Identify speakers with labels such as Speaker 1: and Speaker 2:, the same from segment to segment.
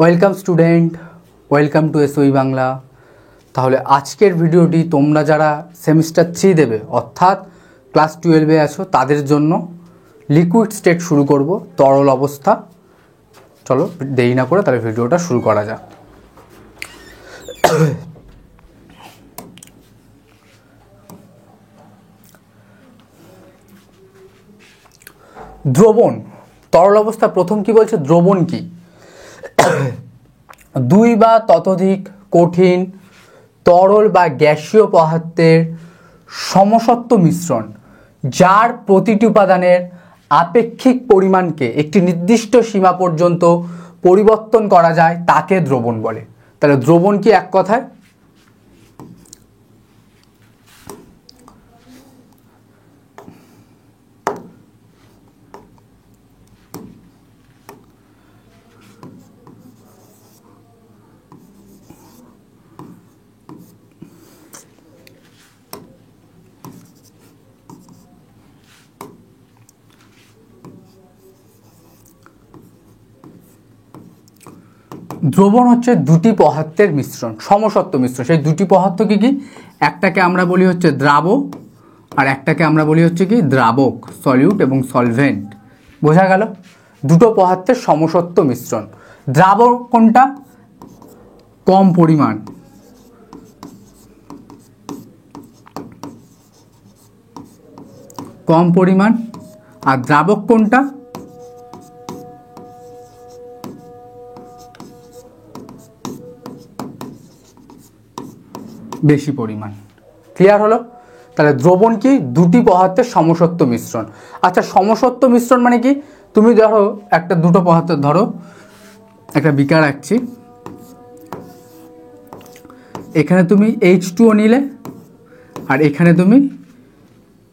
Speaker 1: Welcome student, welcome to এসওই Bangla. তাহলে আজকের ভিডিওটি তোমরা যারা সেমিস্টার 3 দেবে অর্থাৎ ক্লাস 12-এ আছো তাদের জন্য লিকুইড স্টেট শুরু করব, তরল অবস্থা। চলো দেরি না করে তাহলে ভিডিওটা শুরু করা যাক। দ্রবণ, তরল অবস্থা। প্রথম কি বলছে, দ্রবণ কি? দুই বা ততোধিক কঠিন তরল বা গ্যাসীয় পদার্থের সমসত্ব মিশ্রণ, যার প্রতিটি উপাদানের আপেক্ষিক পরিমাণকে একটি নির্দিষ্ট সীমা পর্যন্ত পরিবর্তন করা যায়, তাকে দ্রবণ বলে। তাহলে দ্রবণ কি এক কথায়? দ্রবণ হচ্ছে দুটি পদার্থের মিশ্রণ, সমসত্ব মিশ্রণ। সেই দুটি পদার্থ কি কি? একটাকে আমরা বলি হচ্ছে দ্রাবক, আর একটাকে আমরা বলি হচ্ছে কি দ্রাবক, সলিউট এবং সলভেন্ট। বোঝা গেল? দুটো পদার্থের সমসত্ব মিশ্রণ। দ্রাবক কোনটা? কম পরিমাণ, কম পরিমাণ। আর দ্রাবক কোনটা? বেশি পরিমাণ। ক্লিয়ার হলো? তাহলে দ্রবণ কি? দুটি পদার্থের সমসত্ব মিশ্রণ। আচ্ছা, সমসত্ব মিশ্রণ মানে কি? তুমি ধরো একটা দুটো পদার্থ, ধরো একটা বিকার রাখছি, এখানে তুমি H2O নিলে আর এখানে তুমি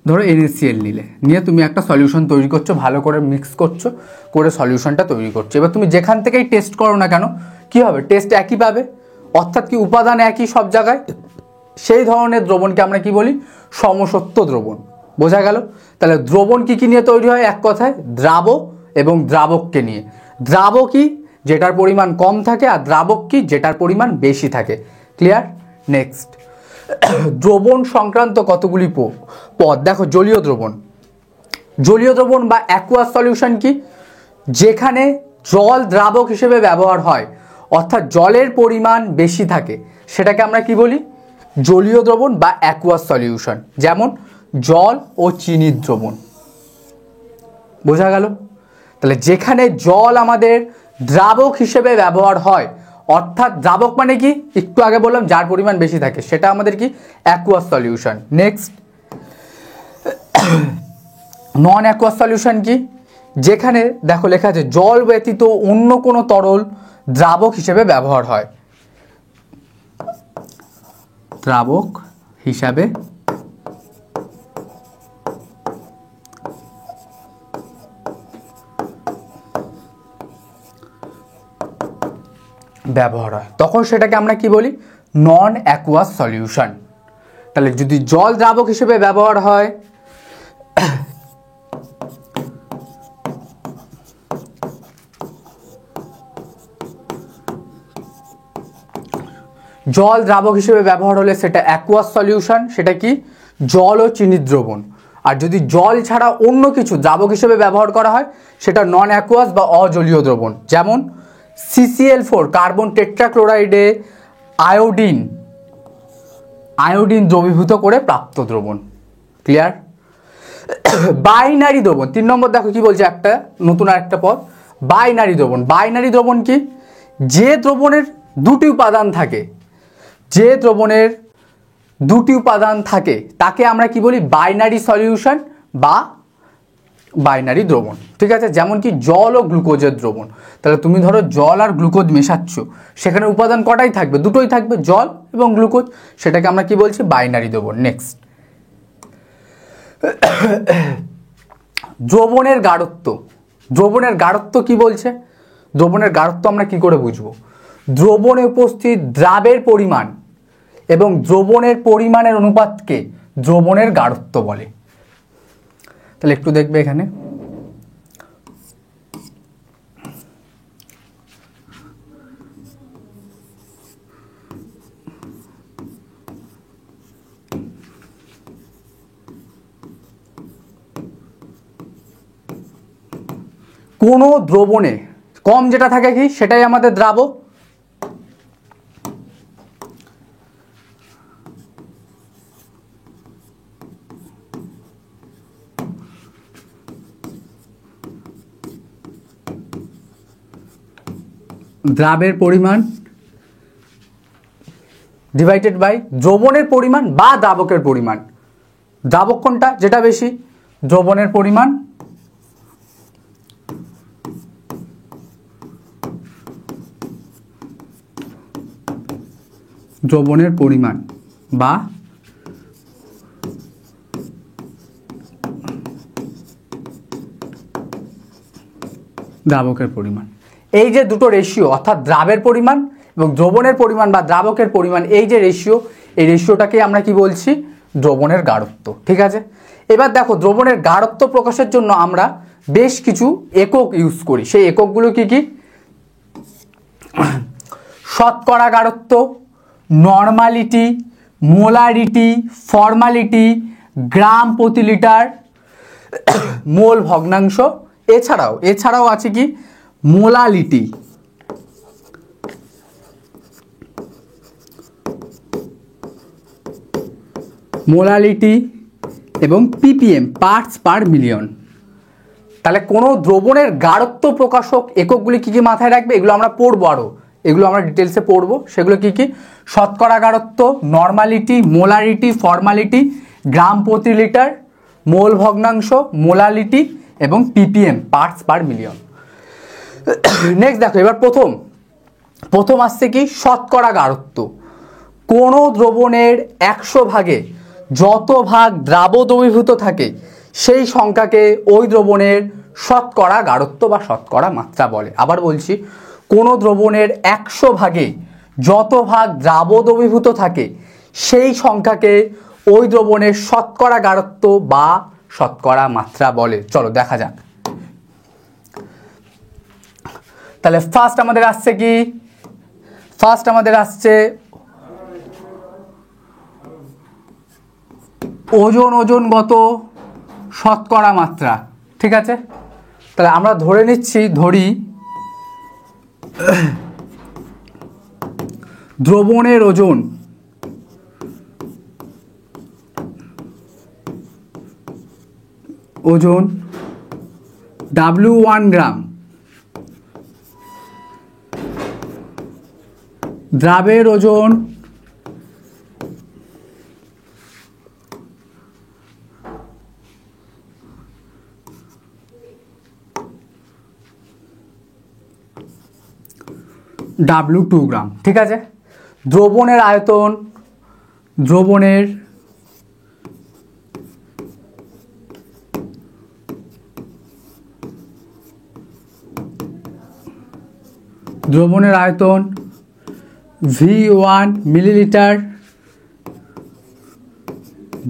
Speaker 1: ধরো NaCl নিলে, নিয়ে তুমি একটা সলিউশন তৈরি করছো, ভালো করে মিক্স করছো, করে সলিউশনটা তৈরি করছো। এবার তুমি যেখান থেকেই টেস্ট করো না কেন, কি হবে? টেস্ট একই পাবে, অর্থাৎ কি উপাদান একই সব জায়গায়। সেই ধরনের দ্রবণকে আমরা কি বলি? সমসত্ব দ্রবণ। বোঝা গেল? তাহলে দ্রবণ কি কি নিয়ে তৈরি হয়? এক কথায় দ্রাবক এবং দ্রাবককে নিয়ে। দ্রাবক কি? যেটার পরিমাণ কম থাকে, আর দ্রাবক কি? যেটার পরিমাণ বেশি থাকে। ক্লিয়ার? নেক্সট, দ্রবণ সংক্রান্ত কতগুলি পদ দেখো। জলীয় দ্রবণ, জলীয় দ্রবণ বা অ্যাকুয়াস সলিউশন কি? যেখানে জল দ্রাবক হিসেবে ব্যবহার হয়, অর্থাৎ জলের পরিমাণ বেশি থাকে, সেটাকে আমরা কি বলি? জলীয় দ্রবণ বা অ্যাকুয়াস সলিউশন। যেমন জল ও চিনির দ্রবণ। বোঝা গেল? তাহলে যেখানে জল আমাদের দ্রাবক হিসেবে ব্যবহার হয়, অর্থাৎ দ্রাবক মানে কি? একটু আগে বললাম যার পরিমাণ বেশি থাকে, সেটা আমাদের কি? Aqueous solution. নেক্সট, নন অ্যাকুয়াস সলিউশন কি? যেখানে দেখো লেখা আছে জল ব্যতীত অন্য কোনো তরল দ্রাবক হিসেবে ব্যবহার হয়, দ্রাবক হিসাবে ব্যবহার হয়, তখন সেটাকে আমরা কি বলি? নন অ্যাকুয়াস সলিউশন। তাহলে যদি জল দ্রাবক হিসেবে ব্যবহার হয়, জল দ্রাবক হিসেবে ব্যবহার হলে সেটা অ্যাকুয়াস সলিউশন, সেটা কি? জল ও চিনির দ্রবণ। আর যদি জল ছাড়া অন্য কিছু দ্রাবক হিসেবে ব্যবহার করা হয়, সেটা নন অ্যাকুয়াস বা অজলীয় দ্রবণ। যেমন CCl4 কার্বন টেট্রাক্লোরাইডে আয়োডিন দ্রবীভূত করে প্রাপ্ত দ্রবণ। ক্লিয়ার? বাইনারি দ্রবণ, 3 নম্বর দেখো কি বলছে, একটা নতুন আর একটা পদ, বাইনারি দ্রবণ। বাইনারি দ্রবণ কি? যে দ্রবণের দুটি উপাদান থাকে, যে দ্রবণের দুটি উপাদান থাকে তাকে আমরা কি বলি? বাইনারি সলিউশন বা বাইনারি দ্রবণ। ঠিক আছে? যেমন কি জল ও গ্লুকোজের দ্রবণ। তাহলে তুমি ধরো জল আর গ্লুকোজ মেশাচ্ছ, সেখানে উপাদান কটাই থাকবে? দুটোই থাকবে, জল এবং গ্লুকোজ। সেটাকে আমরা কি বলছি? বাইনারি দ্রবণ। নেক্সট, দ্রবণের গাঢ়ত্ব। দ্রবণের গাঢ়ত্ব কি বলছে? দ্রবণের গাঢ়ত্ব আমরা কি করে বুঝবো? দ্রবণে উপস্থিত দ্রাবের পরিমাণ এবং দ্রবণের পরিমাণের অনুপাতকে দ্রবণের গাঢ়ত্ব বলে। তাহলে একটু দেখবে এখানে, কোনো দ্রবণে কম যেটা থাকে কি সেটাই আমাদের দ্রাবক, দ্রাবের পরিমাণ ডিভাইডেড বাই দ্রবণের পরিমাণ বা দ্রাবকের পরিমাণ। দ্রাবক কোনটা যেটা বেশি? দ্রবণের পরিমাণ দ্রবণের পরিমাণ বা দ্রাবকের পরিমাণ। এই যে দুটো রেশিও অর্থাৎ দ্রাবের পরিমাণ এবং দ্রবণের পরিমাণ বা দ্রাবকের পরিমাণ, এই যে রেশিও, এই রেশিওটাকে আমরা কি বলছি? দ্রবণের গাঢ়ত্ব। ঠিক আছে, এবার দেখো দ্রবণের গাঢ়ত্ব প্রকাশের জন্য আমরা বেশ কিছু একক ইউজ করি। সেই এককগুলো কি কি? শতকরা গাঢ়ত্ব, নর্মালিটি, মোলারিটি, ফর্মালিটি, গ্রাম প্রতি লিটার, মোল ভগ্নাংশ, এছাড়াও আছে কি মোলালিটি, এবং ppm পার্টস পার মিলিয়ন। তাহলে কোনো দ্রবণের গাঢ়ত্ব প্রকাশক এককগুলি কি কি মাথায় রাখবে? এগুলো আমরা পড়বো, আরও এগুলো আমরা ডিটেলসে পড়বো। সেগুলো কি কি? শতকরা গাঢ়ত্ব, নর্মালিটি, মোলারিটি, ফর্মালিটি, গ্রাম প্রতি লিটার, মোল ভগ্নাংশ, মোলালিটি এবং ppm parts per million. Next দেখো, এবার প্রথম আসছে কি? শতকরা গাঢ়ত্ব। কোনো দ্রবণের 100 ভাগে যত ভাগ দ্রাব দ্রবীভূত থাকে সেই সংখ্যাকে ওই দ্রবণের শতকরা গাঢ়ত্ব বা শতকরা মাত্রা বলে। আবার বলছি, কোনো দ্রবণের 100 ভাগে যত ভাগ দ্রাব দ্রবীভূত থাকে সেই সংখ্যাকে ওই দ্রবণের শতকরা গাঢ়ত্ব বা শতকরা মাত্রা বলে। চলো দেখা যাক। তাহলে ফার্স্ট আমাদের আসছে কি? ফার্স্ট আমাদের আসছে ওজনগত শতকরা মাত্রা। ঠিক আছে, তাহলে আমরা ধরি দ্রবণের ওজন W1 গ্রাম, দ্রাবের ওজন W2 গ্রাম। ঠিক আছে, দ্রবণের আয়তন, দ্রবণের আয়তন V1 মিলিলিটার,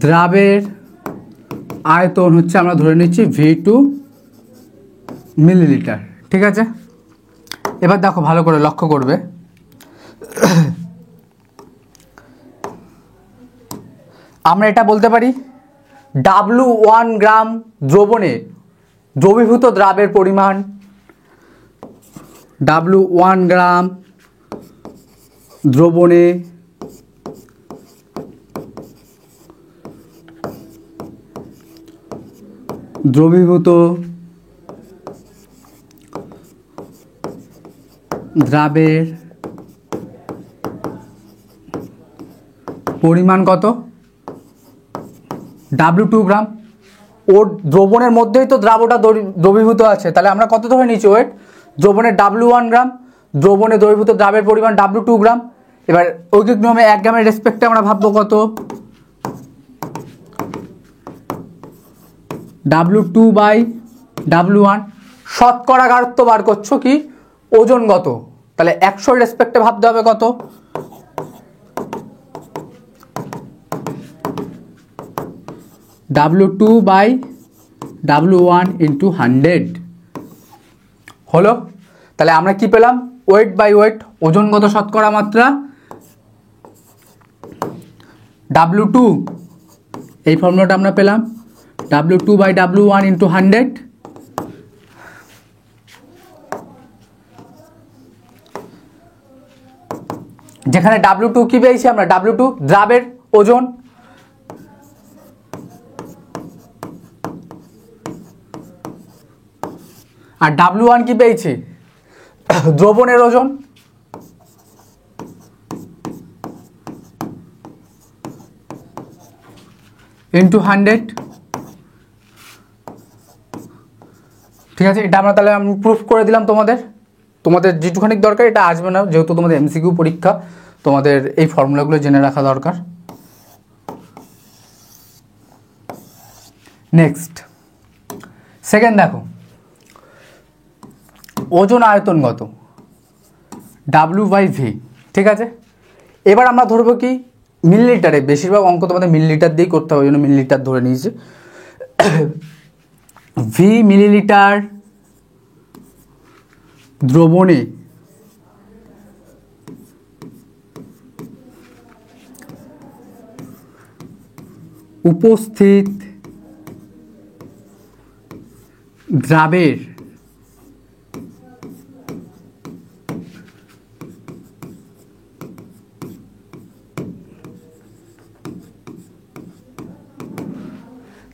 Speaker 1: দ্রাবের আয়তন হচ্ছে আমরা ধরে নিচ্ছি V2 মিলিলিটার। ঠিক আছে, এবার দেখো ভালো করে লক্ষ্য করবে, আমরা এটা বলতে পারি W1 গ্রাম দ্রবণে দ্রবীভূত দ্রাবের পরিমাণ, W1 গ্রাম দ্রবণে দ্রবীভূত দ্রাবের পরিমাণ কত? W2 গ্রাম। ওর দ্রবণের মধ্যেই তো দ্রাবটা দ্রবীভূত আছে, তাহলে আমরা কত ধরে নিচ্ছি ওয়েট? দ্রবণের W1 গ্রাম, দ্রবণে দ্রবীভূত দ্রাবের পরিমাণ W2 গ্রাম। এবার ঐকিক নিয়মে 1 গ্রামের রেসপেক্টে আমরা ভাববো কত? W2 by W1। শতকরা গাঢ়ত্ব বার করছো কি? ওজনগত, তাহলে 100 রেসপেক্টে ভাবতে হবে কত? W2 বাই W1 ইন্টু 100 হলো। তাহলে আমরা কি পেলাম? ওয়েট বাই ওয়েট, ওজনগত শতকরা মাত্রা W2, এই ফর্মুলাটা আমরা পেলাম W2 বাই W1 ইন্টু 100। যেখানে W2 কি পেয়েছি আমরা, W2 দ্রাবের ওজন, আর W1 কি পেয়েছি, দ্রবণের ওজন। ইন্টু 100। ঠিক আছে, এটা আমরা তাহলে আমি প্রুফ করে দিলাম তোমাদের যেটুখানি দরকার এটা আসবে না, যেহেতু তোমাদের এমসিকিউ পরীক্ষা, তোমাদের এই ফর্মুলাগুলো জেনে রাখা দরকার। নেক্সট সেকেন্ড দেখো, ওজন আয়তনগত W/V। ঠিক আছে, এবার আমরা ধরবো কি মিলিলিটারে, বেশিরভাগ অঙ্ক তোমাদের মিলিলিটার দিয়েই করতে হবে, ওই জন্য মিলিলিটার ধরে নিয়েছি। ভি মিলিলিটার দ্রবণে উপস্থিত দ্রাবের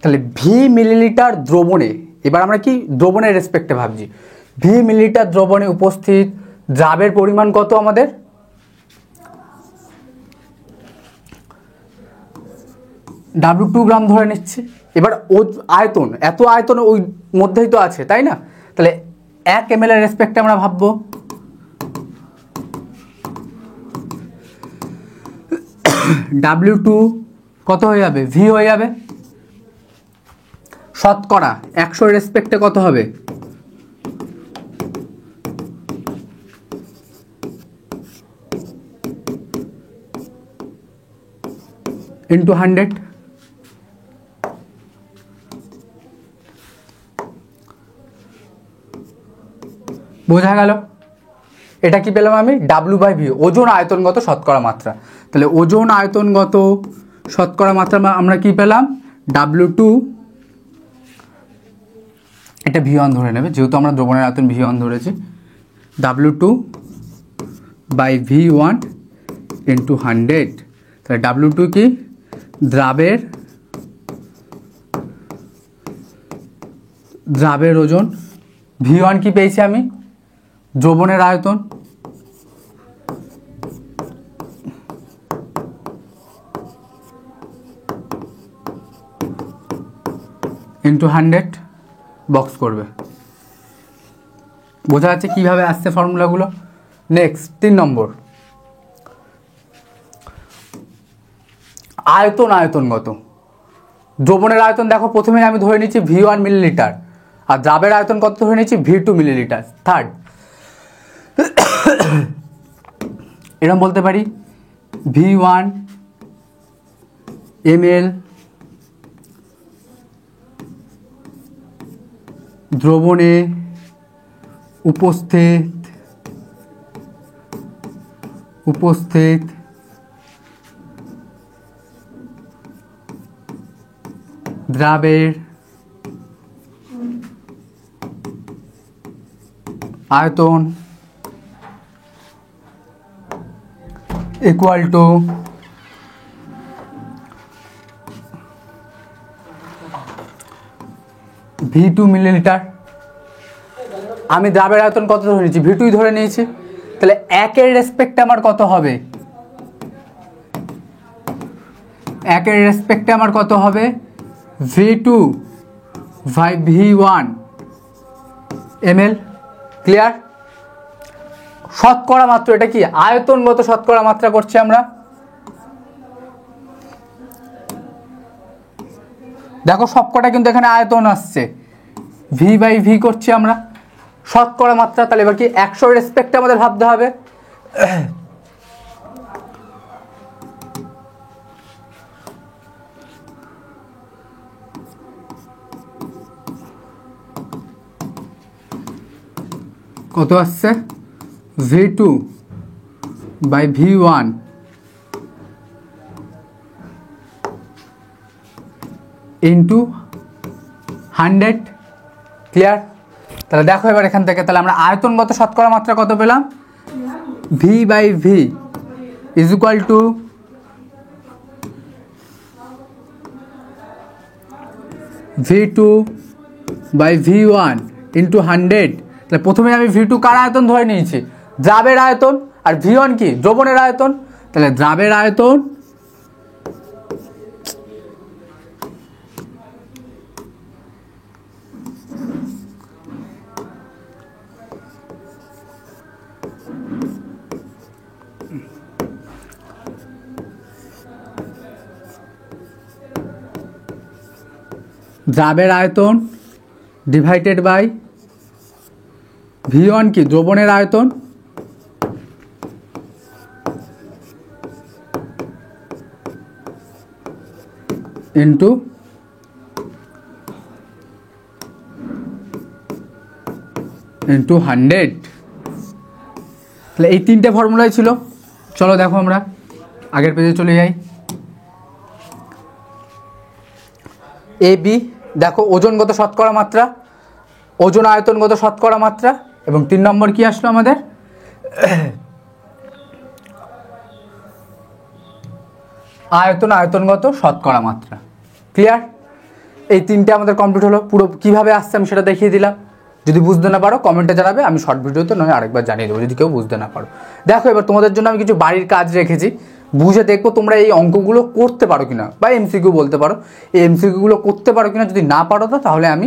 Speaker 1: তাহলে ভি মিলিলিটার দ্রবণে, এবার আমরা কি দ্রবণের রেসপেক্টে ভাবছি, ভি মিলিলিটার দ্রবণে উপস্থিত দ্রাবের পরিমাণ কত আমাদের, W2 গ্রাম ধরে নিচ্ছি। এবার আয়তন, এত আয়তন ওই মধ্যেই তো আছে, তাই না? তাহলে 1 ml এর রেসপেক্টে আমরা ভাববো, W2 কত হয়ে যাবে, V হয়ে যাবে। শতকরা 100 রেসপেক্টে কত হবে, ইন্টু 100। বোঝা গেল? এটা কি পেলাম আমি, W/V, ওজন আয়তনগত শতকরা মাত্রা। তাহলে ওজন আয়তনগত শতকরা মাত্রা আমরা কি পেলাম, W2, এটা V1 ধরে নেবে যেহেতু আমরা দ্রবণের আয়তন V1 ধরেছি, W2/V1 ইন্টু 100। তাহলে W2 কি, দ্রাবের ওজন, V1 কি পেয়েছি আমি, দ্রবণের আয়তন, ইন্টু 100 বক্স করবে। বোঝা যাচ্ছে কিভাবে আসছে ফর্মুলাগুলো। নেক্সট 3 নম্বর, আয়তনগত দ্রবণের আয়তন। দেখো প্রথমে আমি ধরে নিচ্ছি V1 মিলিলিটার, আর দ্রাবের আয়তন কত ধরে নিচ্ছি, V2 মিলিলিটার। থার্ড, এরকম বলতে পারি V1 ml দ্রবণে উপস্থিত দ্রাবের আয়তন ইকুয়াল টু V2 মিলিলিটার। আমি দ্রাবের আয়তন কত ধরে নিয়েছি, V2 ধরে নিয়েছি। তাহলে 1 এর রেসপেক্টে আমার কত হবে, 1 এর রেসপেক্টে আমার কত হবে, V2/V1 ml। ক্লিয়ার? শতকরা মাত্রা, এটা কি আয়তনগত শতকরা মাত্রা করছি আমরা। দেখো সবকটা কিন্তু এখানে আয়তন আসছে, V/V করছি আমরা, শতকরা মাত্রা। তাহলে এবার কি 100 রেসপেক্টে আমাদের ভাবতে হবে। কত আসছে, V2/V1 ইন্টু 100। ক্লিয়ার? তাহলে দেখো এবার এখান থেকে তাহলে আমরা আয়তনগত শতকরা মাত্রা কত পেলাম, V/V is equal to V2 by V1 into 100। তাহলে প্রথমে আমি V2 কার আয়তন ধরে নিয়েছি, দ্রাবের আয়তন, আর V1 কি, দ্রবণের আয়তন। তাহলে দ্রাবের আয়তন দ্রাবের আয়তন ডিভাইডেড বাই V1 কি, দ্রবণের আয়তন, ইন্টু ইন্টু 100। তাহলে এই তিনটে ফর্মুলাই ছিল। চলো দেখো আমরা আগের পেজে চলে যাই। এ বি দেখো ওজনগত শতকরা মাত্রা, ওজন আয়তনগত শতকরা মাত্রা, এবং 3 নম্বর কি আসলো আমাদের, আয়তন আয়তনগত শতকরা মাত্রা। ক্লিয়ার? এই তিনটে আমাদের কমপ্লিট হলো। পুরো কিভাবে আসছে আমি সেটা দেখিয়ে দিলাম। যদি বুঝতে না পারো কমেন্টে জানাবে, আমি শর্ট ভিডিওতে নয় আরেকবার জানিয়ে দেবো যদি কেউ বুঝতে না পারো। দেখো এবার তোমাদের জন্য আমি কিছু বাড়ির কাজ রেখেছি, বুঝে দেখবো তোমরা এই অঙ্কগুলো করতে পারো কিনা, বা এমসিকিউ বলতে পারো, এই এমসিকিউগুলো করতে পারো কিনা। যদি না পারো তো তাহলে আমি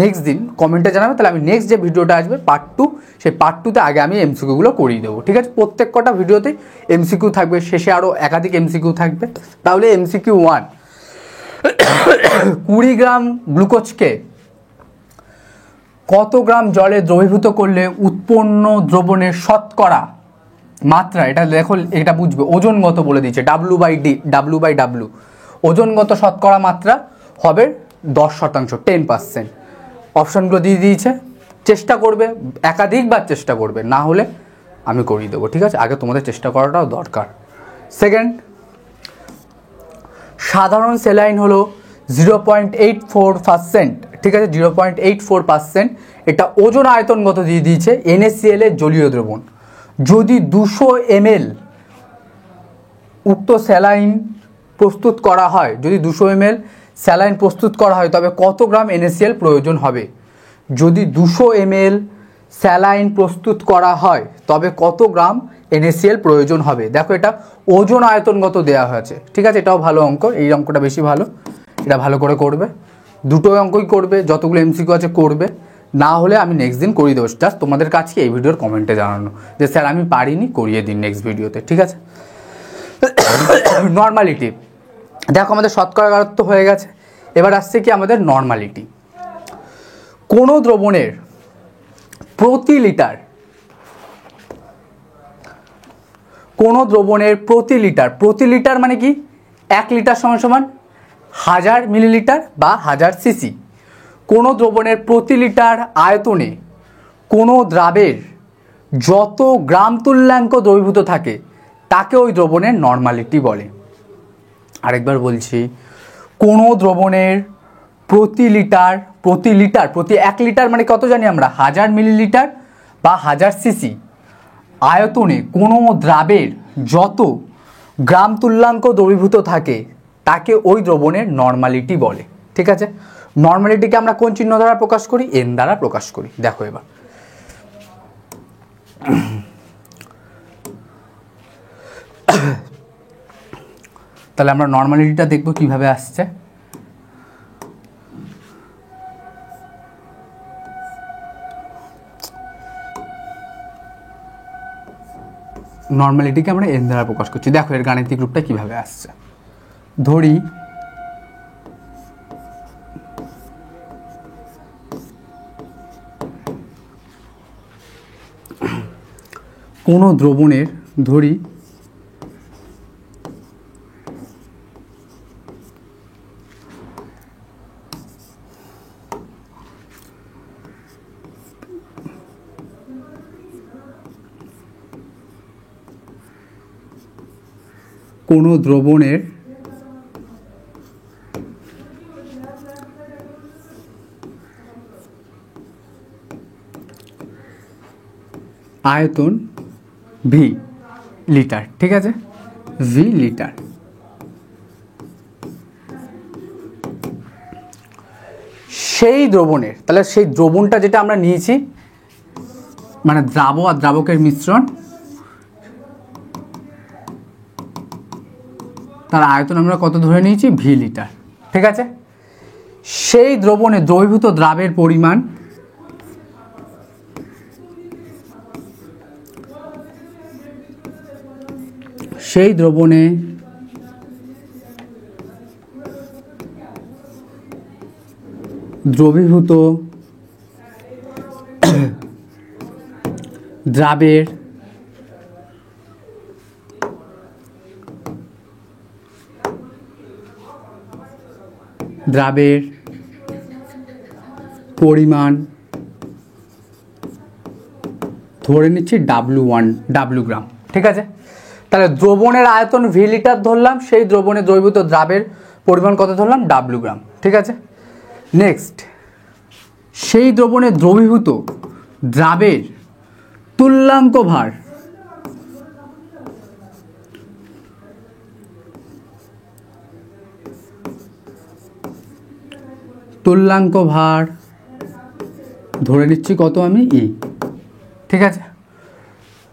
Speaker 1: নেক্সট দিন কমেন্টে জানাবে, তাহলে আমি নেক্সট যে ভিডিওটা আসবে পার্ট 2, সেই পার্ট 2তে আগে আমি এমসিকিউগুলো করিয়ে দেবো। ঠিক আছে? প্রত্যেক কটা ভিডিওতেই এমসিকিউ থাকবে, শেষে আরও একাধিক এমসিকিউ থাকবে। তাহলে এমসিকিউ 1, 20 গ্রাম গ্লুকোজকে কত গ্রাম জলে দ্রবীভূত করলে উৎপন্ন দ্রবণের শতকরা মাত্রা, এটা দেখো, এটা বুঝবে, ওজনগত বলে দিয়েছে, W/W, ওজনগত শতকরা মাত্রা হবে 10%, 10%। অপশানগুলো দিয়ে দিয়েছে, চেষ্টা করবে, একাধিকবার চেষ্টা করবে, না হলে আমি করিয়ে দেবো। ঠিক আছে? আগে তোমাদের চেষ্টা করাটাও দরকার। সেকেন্ড, সাধারণ স্যালাইন হলো 0.84%। ঠিক আছে? 0.84%। এটা ওজন আয়তনগত দিয়ে দিয়েছে, NaCl এর জলীয় দ্রবণ। যদি 200 ml উক্ত স্যালাইন প্রস্তুত করা হয়, যদি 200 ml স্যালাইন প্রস্তুত করা হয়, তবে কত গ্রাম NaCl প্রয়োজন হবে? যদি 200 ml স্যালাইন প্রস্তুত করা হয় তবে কত গ্রাম NaCl প্রয়োজন হবে। দেখো এটা ওজন আয়তনগত দেওয়া হয়েছে। ঠিক আছে? এটাও ভালো অঙ্ক, এই অঙ্কটা বেশি ভালো, এটা ভালো করে করবে। দুটো অঙ্কই করবে, যতগুলো এমসিকিউ আছে করবে, না হলে আমি নেক্সট দিন করিয়ে দেবো। জাস্ট তোমাদের কাছে এই ভিডিওর কমেন্টে জানানো যে স্যার আমি পারিনি, করিয়ে দিন নেক্সট ভিডিওতে। ঠিক আছে? নর্মালিটি দেখো আমাদের শতকরা ঘনত্ব হয়ে গেছে, এবার আসছে কি আমাদের নর্মালিটি। কোনো দ্রবণের প্রতি লিটার, কোনো দ্রবণের প্রতি লিটার, প্রতি লিটার মানে কি, 1 লিটার সমান সমান 1000 মিলিলিটার বা 1000 সিসি। কোনো দ্রবণের প্রতি লিটার আয়তনে কোনো দ্রাবের যত গ্রাম তুল্যাঙ্ক দ্রবীভূত থাকে তাকে ওই দ্রবণের নর্মালিটি বলে। আরেকবার বলছি, কোনো দ্রবণের প্রতি লিটার, প্রতি 1 লিটার মানে কত জানি আমরা, 1000 মিলিলিটার বা 1000 সিসি আয়তনে কোনো দ্রাবের যত গ্রাম তুল্যাঙ্ক দ্রবীভূত থাকে তাকে ওই দ্রবণের নর্মালিটি বলে। ঠিক আছে? নর্মালিটিকে আমরা কোন চিহ্ন দ্বারা প্রকাশ করি? N দ্বারা প্রকাশ করি। দেখো এবার তাহলে আমরা নর্মালিটিটা দেখব কিভাবে আসছে। নর্মালিটিকে আমরা N দ্বারা প্রকাশ করছি। দেখো এর গাণিতিক রূপটা কিভাবে আসছে। ধরি কোনো দ্রবণের, ধরি কোনো দ্রবণের আয়তন V লিটার। ঠিক আছে? V litre. সেই দ্রবণের, তাহলে সেই দ্রবণটা যেটা আমরা নিয়েছি মানে দ্রাব আর দ্রাবকের মিশ্রণ, তার আয়তন আমরা কত ধরে নিয়েছি, ভি লিটার। ঠিক আছে, সেই দ্রবণে দ্রবীভূত দ্রাবের পরিমাণ সেই দ্রবণে দ্রবীভূত দ্রাবের পরিমাণ ধরে নিচ্ছি W গ্রাম। ঠিক আছে, তাহলে দ্রবণের আয়তন ভি লিটার ধরলাম, সেই দ্রবণে দ্রবীভূত দ্রাবের পরিমাণ কত ধরলাম, W গ্রাম। ঠিক আছে, নেক্সট, সেই দ্রবণে দ্রবীভূত দ্রাবের তুল্যাঙ্ক ভার ধরে নিচ্ছি কত আমি, ই। ঠিক আছে,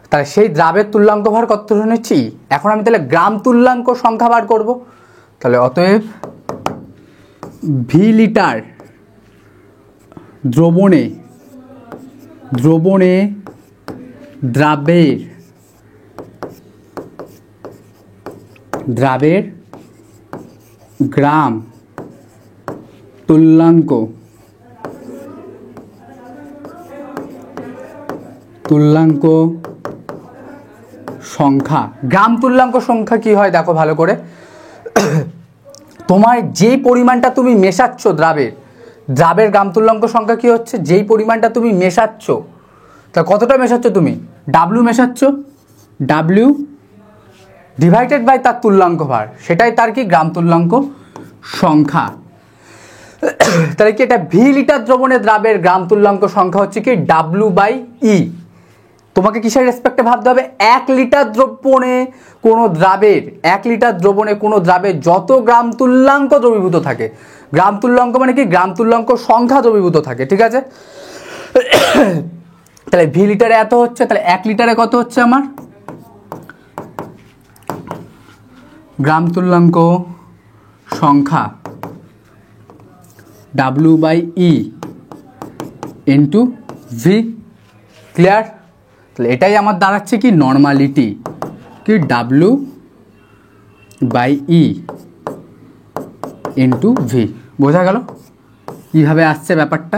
Speaker 1: তাহলে সেই দ্রাবের তুল্যাঙ্ক ভার কত ধরে নিচ্ছি, এখন আমি তাহলে গ্রাম তুল্যাঙ্ক সংখ্যা বার করব। তাহলে অতএব ভি লিটার দ্রবণে দ্রাবের গ্রাম তুল্যাঙ্ক সংখ্যা। গ্রাম তুল্যাঙ্ক সংখ্যা কি হয় দেখো ভালো করে, তোমার যেই পরিমাণটা তুমি মেশাচ্ছ দ্রাবের গ্রাম তুল্যাঙ্ক সংখ্যা কি হচ্ছে, যেই পরিমাণটা তুমি মেশাচ্ছ, তা কতটা মেশাচ্ছ তুমি, ডাব্লিউ মেশাচ্ছ, ডাব্লিউ ডিভাইডেড বাই তার তুল্যাঙ্ক ভার, সেটাই তার কি গ্রাম তুল্যাঙ্ক সংখ্যা। তাহলে কি এটা ভি লিটার দ্রবণে দ্রাবের গ্রাম তুল্যাঙ্ক সংখ্যা হচ্ছে কি ডাব্লিউ বাই ই। তোমাকে কিসের রেসপেক্টে ভাবতে হবে, 1 লিটার দ্রবণে কোনো দ্রাবের যত গ্রাম তুল্যাঙ্ক দ্রবীভূত থাকে, গ্রাম তুল্যাঙ্ক মানে কি, গ্রাম তুল্যাঙ্ক সংখ্যা দ্রবীভূত থাকে। ঠিক আছে, তাহলে ভি লিটারে এত হচ্ছে, তাহলে 1 লিটারে কত হচ্ছে আমার, গ্রাম তুল্যাঙ্ক সংখ্যা W by E into V. Clear, তাহলে এটাই আমার দাঁড়াচ্ছে কি নর্মালিটি, কি W by E into V. বোঝা গেল কীভাবে আসছে ব্যাপারটা।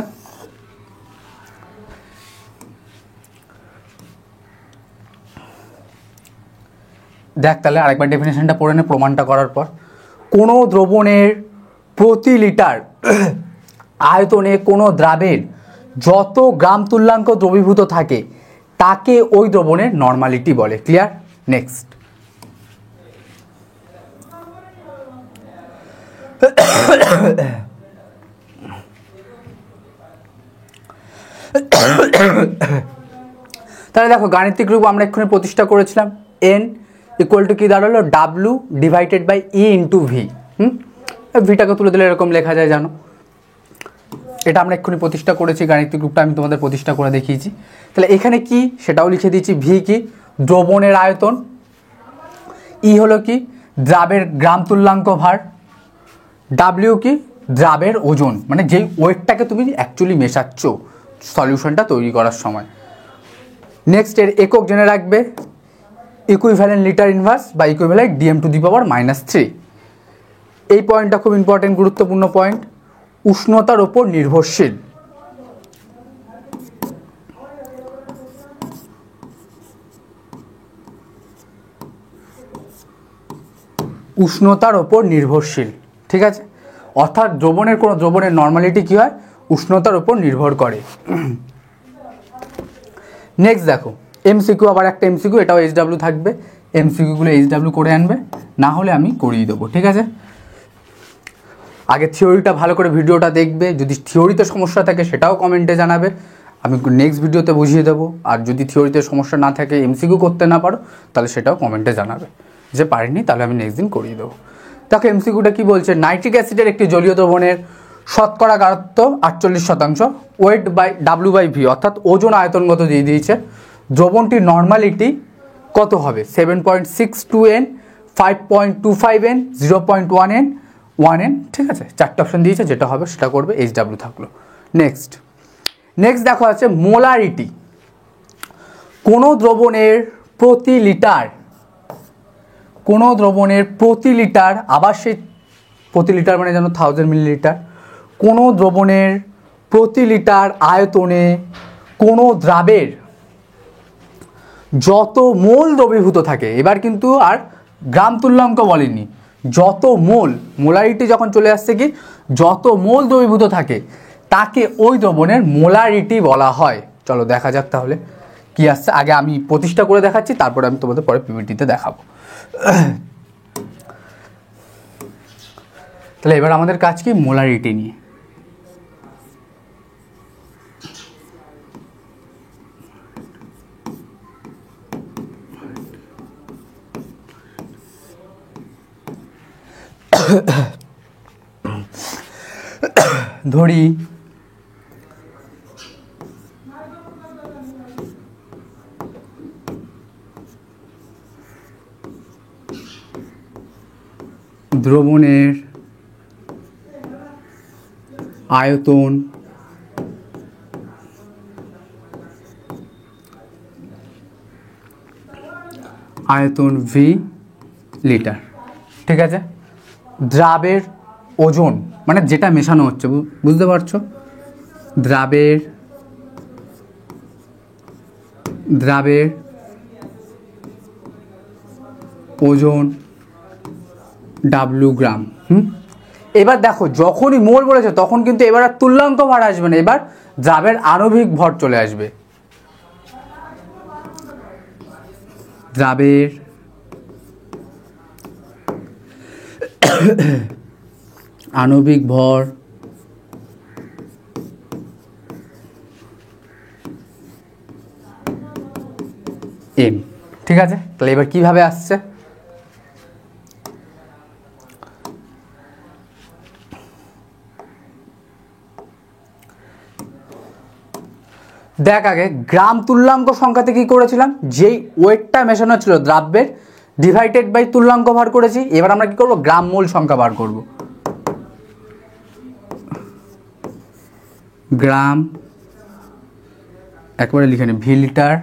Speaker 1: দেখ তাহলে আরেকবার ডেফিনেশনটা পড়ে নে প্রমাণটা করার পর। কোনো দ্রবণের প্রতি লিটার আয়তনে কোনো দ্রাবের যত গ্রাম তুল্যাঙ্ক দ্রবীভূত থাকে তাকে ওই দ্রবণের নর্মালিটি বলে। Clear, next. তাহলে দেখো গাণিতিক রূপ আমরা এক্ষুনি প্রতিষ্ঠা করেছিলাম, এন ইকুয়াল টু কি দাঁড়ালো, W divided by E into V. ভিটাকে তুলে দিলে এরকম লেখা যায় জানো, এটা আমরা এক্ষুনি প্রতিষ্ঠা করেছি, গাণিতিক রূপটা আমি তোমাদের প্রতিষ্ঠা করে দেখিয়েছি। তাহলে এখানে কি সেটাও লিখে দিয়েছি, ভি কি দ্রবণের আয়তন, ই হলো কি দ্রাবের গ্রাম তুল্যাঙ্ক ভার, ডাব্লিউ কি দ্রাবের ওজন, মানে যেই ওয়েটটাকে তুমি অ্যাকচুয়ালি মেশাচ্ছ সলিউশনটা তৈরি করার সময়। নেক্সট এর একক জেনে রাখবে, ইকুইভ্যালেন্ট লিটার ইনভার্স বা ইকুইভ্যালেন্ট ডিএম টু দি পাওয়ার -3। এই পয়েন্টটা খুব ইম্পর্টেন্ট, গুরুত্বপূর্ণ পয়েন্ট। উষ্ণতার ওপর নির্ভরশীল, উষ্ণতার ওপর নির্ভরশীল। ঠিক আছে, অর্থাৎ দ্রবণের নর্মালিটি কি হয়, উষ্ণতার ওপর নির্ভর করে। নেক্সট দেখো এমসিকিউ, আবার একটা এমসিকিউ, এটাও এইচডাব্লিউ থাকবে, এমসিকিউগুলো এইচডাব্লিউ করে আনবে, না হলে আমি করিয়ে দেবো। ঠিক আছে, আগে থিওরিটা ভালো করে ভিডিওটা দেখবে, যদি থিওরিতে সমস্যা থাকে সেটাও কমেন্টে জানাবে, আমি নেক্সট ভিডিওতে বুঝিয়ে দেবো। আর যদি থিওরিতে সমস্যা না থাকে, এমসিকিউ করতে না পারো, তাহলে সেটাও কমেন্টে জানাবে। যে পারিনি তাহলে আমি নেক্সট দিন করিয়ে দেবো। দেখো এমসিকিউটা কি বলছে, নাইট্রিক অ্যাসিডের একটি জলীয় দ্রবণের শতকরা গাঢ়ত্ব 48%, weight by W by V অর্থাৎ ওজন আয়তনগত দিয়ে দিয়েছে। দ্রবণটির নর্মালিটি কত হবে? 7.62 N, 5.25 N, 0.1 N, 1 N। ঠিক আছে, চারটে অপশন দিয়েছে, যেটা হবে সেটা করবে, HW থাকলো। নেক্সট দেখো আছে মোলারিটি। কোনো দ্রবণের প্রতি লিটার, আবার সেই প্রতি লিটার মানে যেন 1000 মিলিলিটার, কোনো দ্রবণের প্রতি লিটার আয়তনে কোনো দ্রাবের যত মোল দ্রবীভূত থাকে, এবার কিন্তু আর গ্রাম তুল্যাঙ্ক বলেনি, যত মোল, মোলারিটি যখন চলে আসছে কি যত মোল দ্রবীভূত থাকে তাকে ওই দ্রবণের মোলারিটি বলা হয়। চলো দেখা যাক তাহলে কি আসছে। আগে আমি প্রতিষ্ঠা করে দেখাচ্ছি, তারপরে আমি তোমাদের পরে পিপিটিতে দেখাবো। তাহলে এবার আমাদের কাজ কি? মোলারিটি নিয়ে। ধরি দ্রবণের আয়তন ভি লিটার। ঠিক আছে, দ্রাবের ওজন মানে যেটা মেশানো হচ্ছে, বুঝতে পারছো? দ্রাবের ওজন ডাব্লিউ গ্রাম। এবার দেখো যখনই মোল বলেছে তখন কিন্তু এবার আর তুল্যাঙ্ক ভার আসবে না, এবার দ্রাবের আণবিক ভর চলে আসবে। দ্রাবের আণবিক ভর এম। ঠিক আছে, তাহলে এবার কিভাবে আসছে? দেখ আগে গ্রাম তুল্যাঙ্ক সংখ্যাতে কি করেছিলাম, যেই ওয়েটটা মেশানো ছিল দ্রাব্যের ডিভাইডেড বাই তুল্যাঙ্ক ভার করেছি। এবার আমরা কি করব? গ্রাম মোল সংখ্যা বার করব। গ্রাম একবারে লিখে নি, ভি লিটার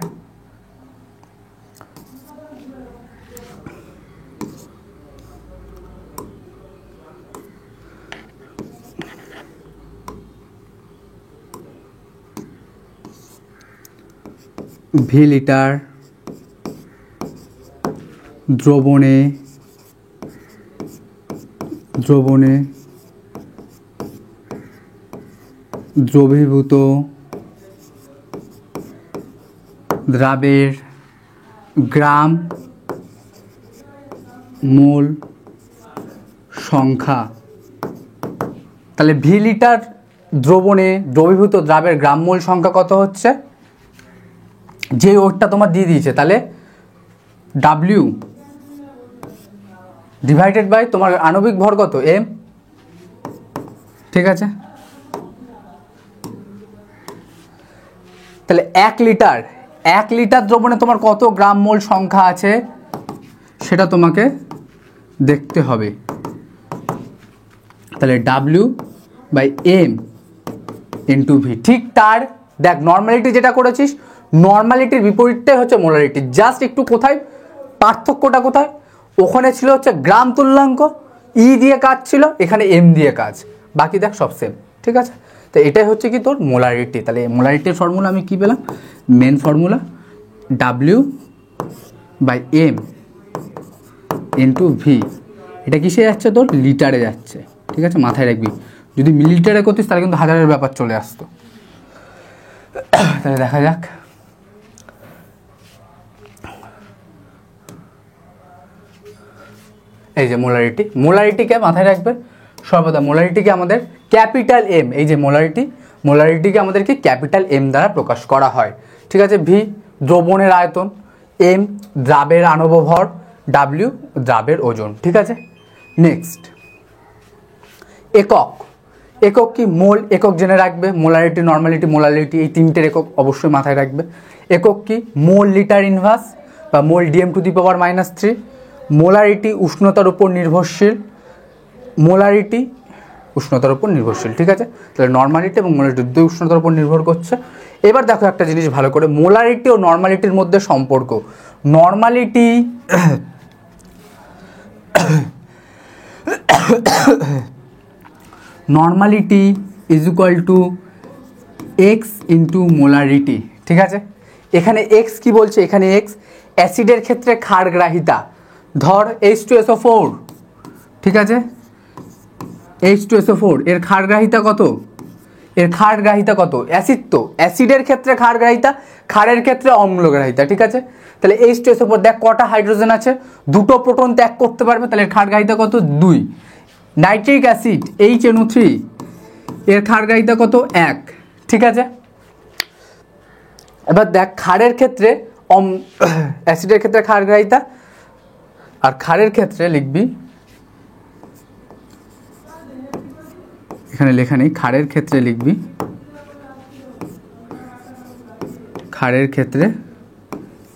Speaker 1: দ্রবণে দ্রবীভূত দ্রাবের গ্রাম মোল সংখ্যা। তাহলে ভি লিটার দ্রবণে দ্রবীভূত দ্রাবের গ্রাম মোল সংখ্যা কত হচ্ছে? যে ওয়েটটা তোমার দিয়ে দিয়েছে, তাহলে ডাব্লিউ ডিভাইডেড বাই তোমার আণবিক ভর কত? এম। ঠিক আছে, তাহলে 1 লিটার দ্রবণে তোমার কত গ্রাম মোল সংখ্যা আছে সেটা তোমাকে দেখতে হবে। তাহলে W by M into V. ঠিক তার দেখ নর্মালিটি যেটা করেছিস, নর্মালিটির বিপরীতটাই হচ্ছে মোলারিটি। জাস্ট একটু কোথায় পার্থক্যটা কোথায়? ওখানে ছিল হচ্ছে গ্রাম তুল্যাঙ্ক, ই দিয়ে কাজ ছিল, এখানে এম দিয়ে কাজ, বাকি দেখ সব সেম। ঠিক আছে, তো এটাই হচ্ছে কি তোর মোলারিটি। তাহলে মোলারিটির ফর্মুলা আমি কি পেলাম? Main formula W by M into V. এটা কিসে যাচ্ছে? তোর লিটারে যাচ্ছে। ঠিক আছে, মাথায় রাখবি, যদি মিলিলিটারে করতিস তাহলে কিন্তু হাজারের ব্যাপার চলে আসতো। তাহলে দেখা যাক। এই যে মোলারিটিকে মাথায় রাখবে সর্বদা, মোলারিটিকে আমাদের ক্যাপিটাল এম, এই যে মোলারিটিকে আমাদেরকে ক্যাপিটাল এম দ্বারা প্রকাশ করা হয়। ঠিক আছে, ভি দ্রবণের আয়তন, এম দ্রাবের আণবভর, ডাব্লিউ দ্রাবের ওজন, ঠিক আছে। নেক্সট একক, একক কি? মোল একক জেনে রাখবে, মোলারিটি, নর্মালিটি, মোলারিটি, এই তিনটের একক অবশ্যই মাথায় রাখবে। একক কি? মোল লিটার ইনভার্স বা মোল DM⁻³ মোলারিটি উষ্ণতার উপর নির্ভরশীল, মোলারিটি উষ্ণতার উপর নির্ভরশীল, ঠিক আছে। তাহলে নর্মালিটি এবং মোলারিটি দুই উষ্ণতার উপর নির্ভর করছে। এবার দেখো একটা জিনিস ভালো করে, মোলারিটি ও নর্মালিটির মধ্যে সম্পর্ক। Normality normality is equal two x into molarity, ঠিক আছে। এখানে এক্স কি বলছে? এখানে এক্স অ্যাসিডের ক্ষেত্রে ক্ষারগ্রাহিতা। ধর H2SO4, ঠিক আছে, H2SO4 এর ক্ষারগ্রাহিতা কত? এর ক্ষারগ্রাহিতা কত? অ্যাসিড তো, অ্যাসিডের ক্ষেত্রে ক্ষারগ্রাহিতা, ক্ষারের ক্ষেত্রে অম্লগ্রাহিতা, ঠিক আছে। তাহলে H2SO4 দেখ কটা হাইড্রোজেন আছে, দুটো প্রোটন ত্যাগ করতে পারবে, তাহলে এর ক্ষারগ্রাহিতা কত? 2। নাইট্রিক অ্যাসিড HNO3 এর ক্ষারগ্রাহিতা কত? 1, ঠিক আছে। এবার দেখ ক্ষারের ক্ষেত্রে অ্যাসিডের ক্ষেত্রে ক্ষারগ্রাহিতা, আর ক্ষারের ক্ষেত্রে লিখবি, এখানে লেখা নেই, ক্ষারের ক্ষেত্রে লিখবি, ক্ষারের ক্ষেত্রে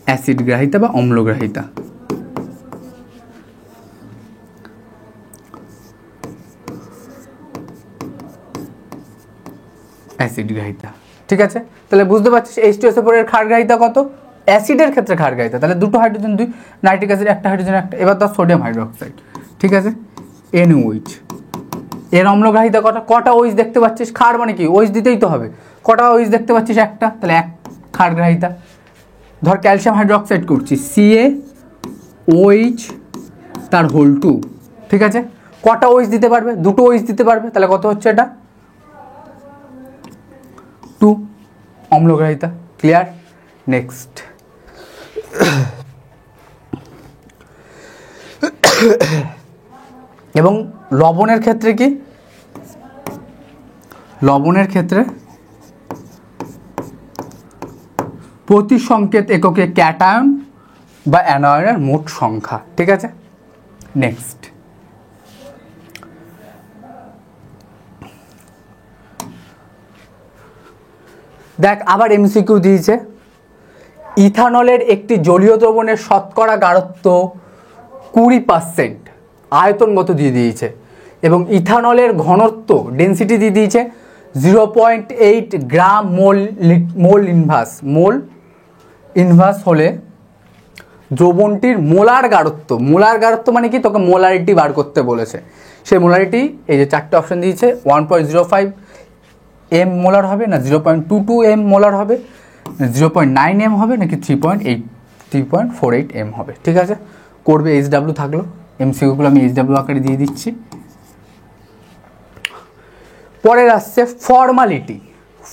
Speaker 1: অ্যাসিড গ্রাহিতা বা অম্লগ্রাহিতা। অ্যাসিড গ্রাহিতা, ঠিক আছে। তাহলে বুঝতে পারছিস H2SO4 এর ক্ষারগ্রাহিতা কত? অ্যাসিডের ক্ষেত্রে ক্ষারগ্রাহিতা, তাহলে দুটো হাইড্রোজেন 2, নাইট্রিক অ্যাসিড একটা হাইড্রোজেন একটা। এবার ধর সোডিয়াম হাইড্রোক্সাইড, ঠিক আছে, NOH এর অম্লগ্রাহিতা কটা? কটা ওইচ দেখতে পাচ্ছিস? ক্ষার মানে কি? ওইচ দিতেই তো হবে। কটা ওইচ দেখতে পাচ্ছিস? একটা, তাহলে 1 ক্ষারগ্রাহিতা। ধর ক্যালসিয়াম হাইড্রোক্সাইড করছি, CaOH তার হোল 2, ঠিক আছে। কটা ওইচ দিতে পারবে? দুটো ওইচ দিতে পারবে, তাহলে কত হচ্ছে এটা? 2 অম্লগ্রাহিতা। ক্লিয়ার? নেক্সট এবং লবণের ক্ষেত্রে কি? লবণের ক্ষেত্রে প্রতি সংকেত এককে ক্যাটায়ন বা অ্যানায়নের মোট সংখ্যা, ঠিক আছে। নেক্সট দেখ আবার MCQ দিয়েছে, ইথানলের একটি জলীয় দ্রবণের শতকরা গাঢ়ত্ব 20%, আয়তনগত দিয়ে দিয়েছে, এবং ইথানলের ঘনত্ব ডেন্সিটি দিয়ে দিয়েছে 0.8 গ্রাম মোল ইনভার্স। মোল ইনভার্স হলে দ্রবণটির মোলার গাঢ়ত্ব, মোলার গাঢ়ত্ব মানে কি? তোকে মোলারিটি বার করতে বলেছে। সেই মোলারিটি এই যে চারটে অপশন দিয়েছে, 1.05 m মোলার হবে, না 0.22 m মোলার হবে, 0.9 m হবে, নাকি 3.48 m হবে, ঠিক আছে। করবে HW থাকলো, MCQগুলো আমি HW আকারে দিয়ে দিচ্ছি। পরের আসছে ফর্মালিটি।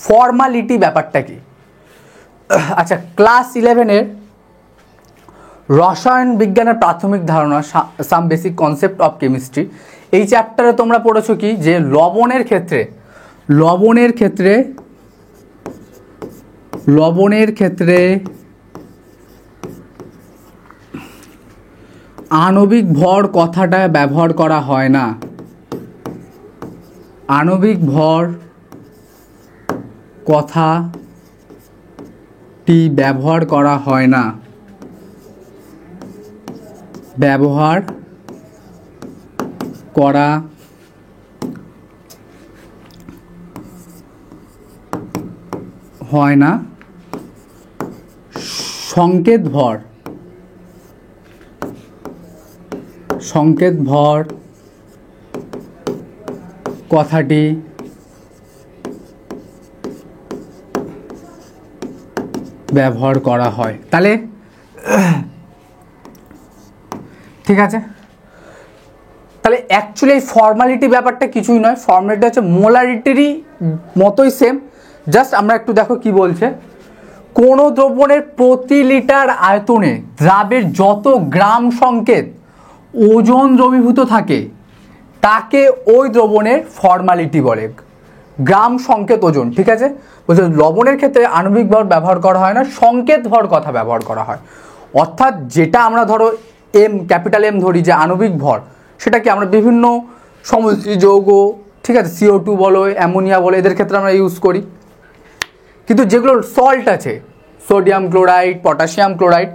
Speaker 1: ফর্মালিটি ব্যাপারটা কি? আচ্ছা, ক্লাস 11-এর রসায়ন বিজ্ঞানের প্রাথমিক ধারণা, some basic concept of chemistry, এই চ্যাপ্টারে তোমরা পড়েছো কি? যে লবণের ক্ষেত্রে আণবিক ভর কথাটা ব্যবহার করা হয় না। আণবিক ভর কথাটি ব্যবহার করা হয় না, ব্যবহার করা হয় না। সংকেত ভর কথাটি ব্যবহার করা হয়। তাহলে ঠিক আছে, তাহলে অ্যাকচুয়ালি এই ফর্মালিটি ব্যাপারটা কিছুই নয়, ফর্মালিটি হচ্ছে মোলারিটিরই মতোই সেম, জাস্ট আমরা একটু দেখো কি বলছে। কোন দ্রবণের প্রতি লিটার আয়তনে দ্রাবের যত গ্রাম সংকেত ওজন দ্রবীভূত থাকে তাকে ওই দ্রবণের ফর্মালিটি বলে। গ্রাম সংকেত ওজন, ঠিক আছে। বলছে লবণের ক্ষেত্রে আণবিক ভর ব্যবহার করা হয় না, সংকেত ভর কথা ব্যবহার করা হয়। অর্থাৎ যেটা আমরা ধরো এম ক্যাপিটাল এম ধরি যে আণবিক ভর, সেটা কি আমরা বিভিন্ন সমুদ্রী যৌগ, ঠিক আছে, CO2 বলো, অ্যামোনিয়া বলো, এদের ক্ষেত্রে আমরা ইউজ করি। কিন্তু যেগুলো সল্ট আছে, সোডিয়াম ক্লোরাইড, পটাশিয়াম ক্লোরাইড,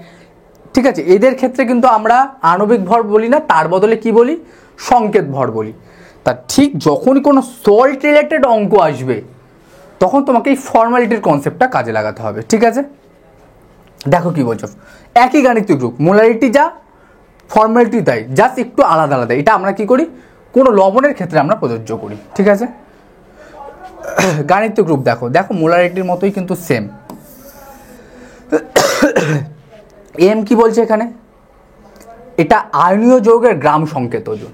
Speaker 1: ঠিক আছে, এদের ক্ষেত্রে কিন্তু আমরা আণবিক ভর বলি না, তার বদলে কি বলি, সংকেত ভর বলি। তা ঠিক যখনই কোনো সল্ট রিলেটেড অঙ্ক আসবে তখন তোমাকে এই ফর্মালিটির কনসেপ্টটা কাজে লাগাতে হবে, ঠিক আছে। দেখো কি বলছো, একই গাণিতিক রূপ, মোলারিটি যা, ফর্মালিটি তাই, জাস্ট একটু আলাদা আলাদা। এটা আমরা কি করি, কোনো লবণের ক্ষেত্রে আমরা প্রযোজ্য করি, ঠিক আছে। গাণিতিক রূপ দেখো, দেখো মোলারিটির মতোই কিন্তু সেম। এম কি বলছে এখানে, এটা আয়নীয় যৌগের গ্রাম সংকেত ওজন।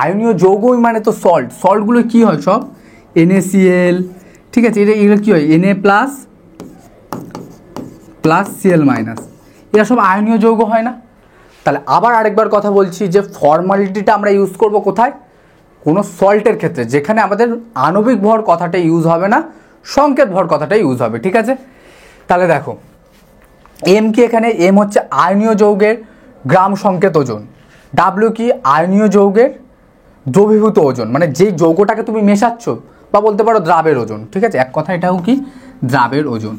Speaker 1: আয়নীয় যৌগই মানে তো সল্ট, সল্টগুলো কি হয় সব NaCl, ঠিক আছে, এগুলো কি হয় Na plus plus Cl minus, এরা সব আয়নীয় যৌগ হয় না। তাহলে আবার আরেকবার কথা বলছি যে ফর্মালিটিটা আমরা ইউজ করব কোথায়, কোনো সল্টের ক্ষেত্রে, যেখানে আমাদের আণবিক ভর কথাটা ইউজ হবে না, সংকেত ভর কথাটা ইউজ হবে, ঠিক আছে। তাহলে দেখো এম কি এখানে, এম হচ্ছে আয়নীয় যৌগের গ্রাম সংকেত ওজন, ডাব্লিউ কি আয়নীয় যৌগের দ্রবীভূত ওজন, মানে যেই যৌগটাকে তুমি মেশাচ্ছ, বা বলতে পারো দ্রাবের ওজন, ঠিক আছে, এক কথা এটাও কি দ্রাবের ওজন।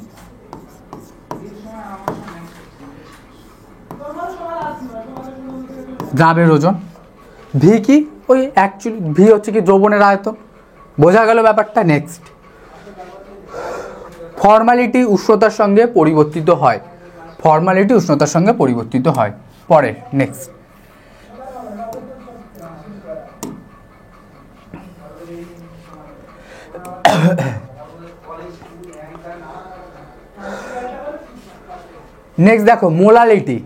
Speaker 1: দ্রাবের ওজন। ভি কি, ওই অ্যাকচুয়ালি ভি হচ্ছে কি দ্রবণের আয়তন, বোঝা গেল ব্যাপারটা। নেক্সট, ফর্মালিটি উষ্ণতার সঙ্গে পরিবর্তিত হয়, ফর্মালিটি উষ্ণতার সঙ্গে পরিবর্তিত হয়। পরে নেক্সট, নেক্সট দেখো মোলালিটি।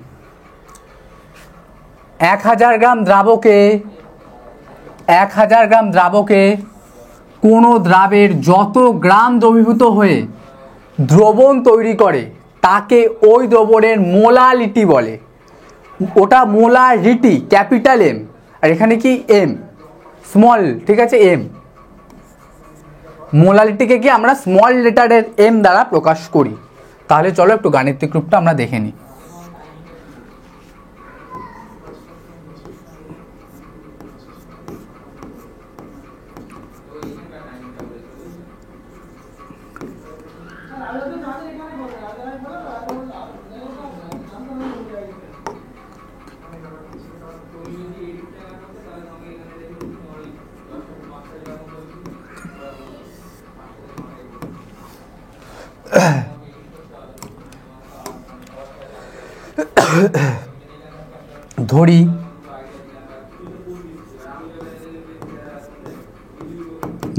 Speaker 1: 1000 গ্রাম দ্রাবকে, 1000 গ্রাম দ্রাবকে কোনো দ্রাবের যত গ্রাম দ্রবীভূত হয়ে দ্রবণ তৈরি করে তাকে ওই দ্রবণের মোলালিটি বলে। ওটা মোলারিটি ক্যাপিটাল এম, আর এখানে কি এম স্মল, ঠিক আছে, এম। মোলালিটিকে কি আমরা স্মল লেটারের এম দ্বারা প্রকাশ করি। তাহলে চলো একটু গাণিতিক রূপটা আমরা দেখে নিই।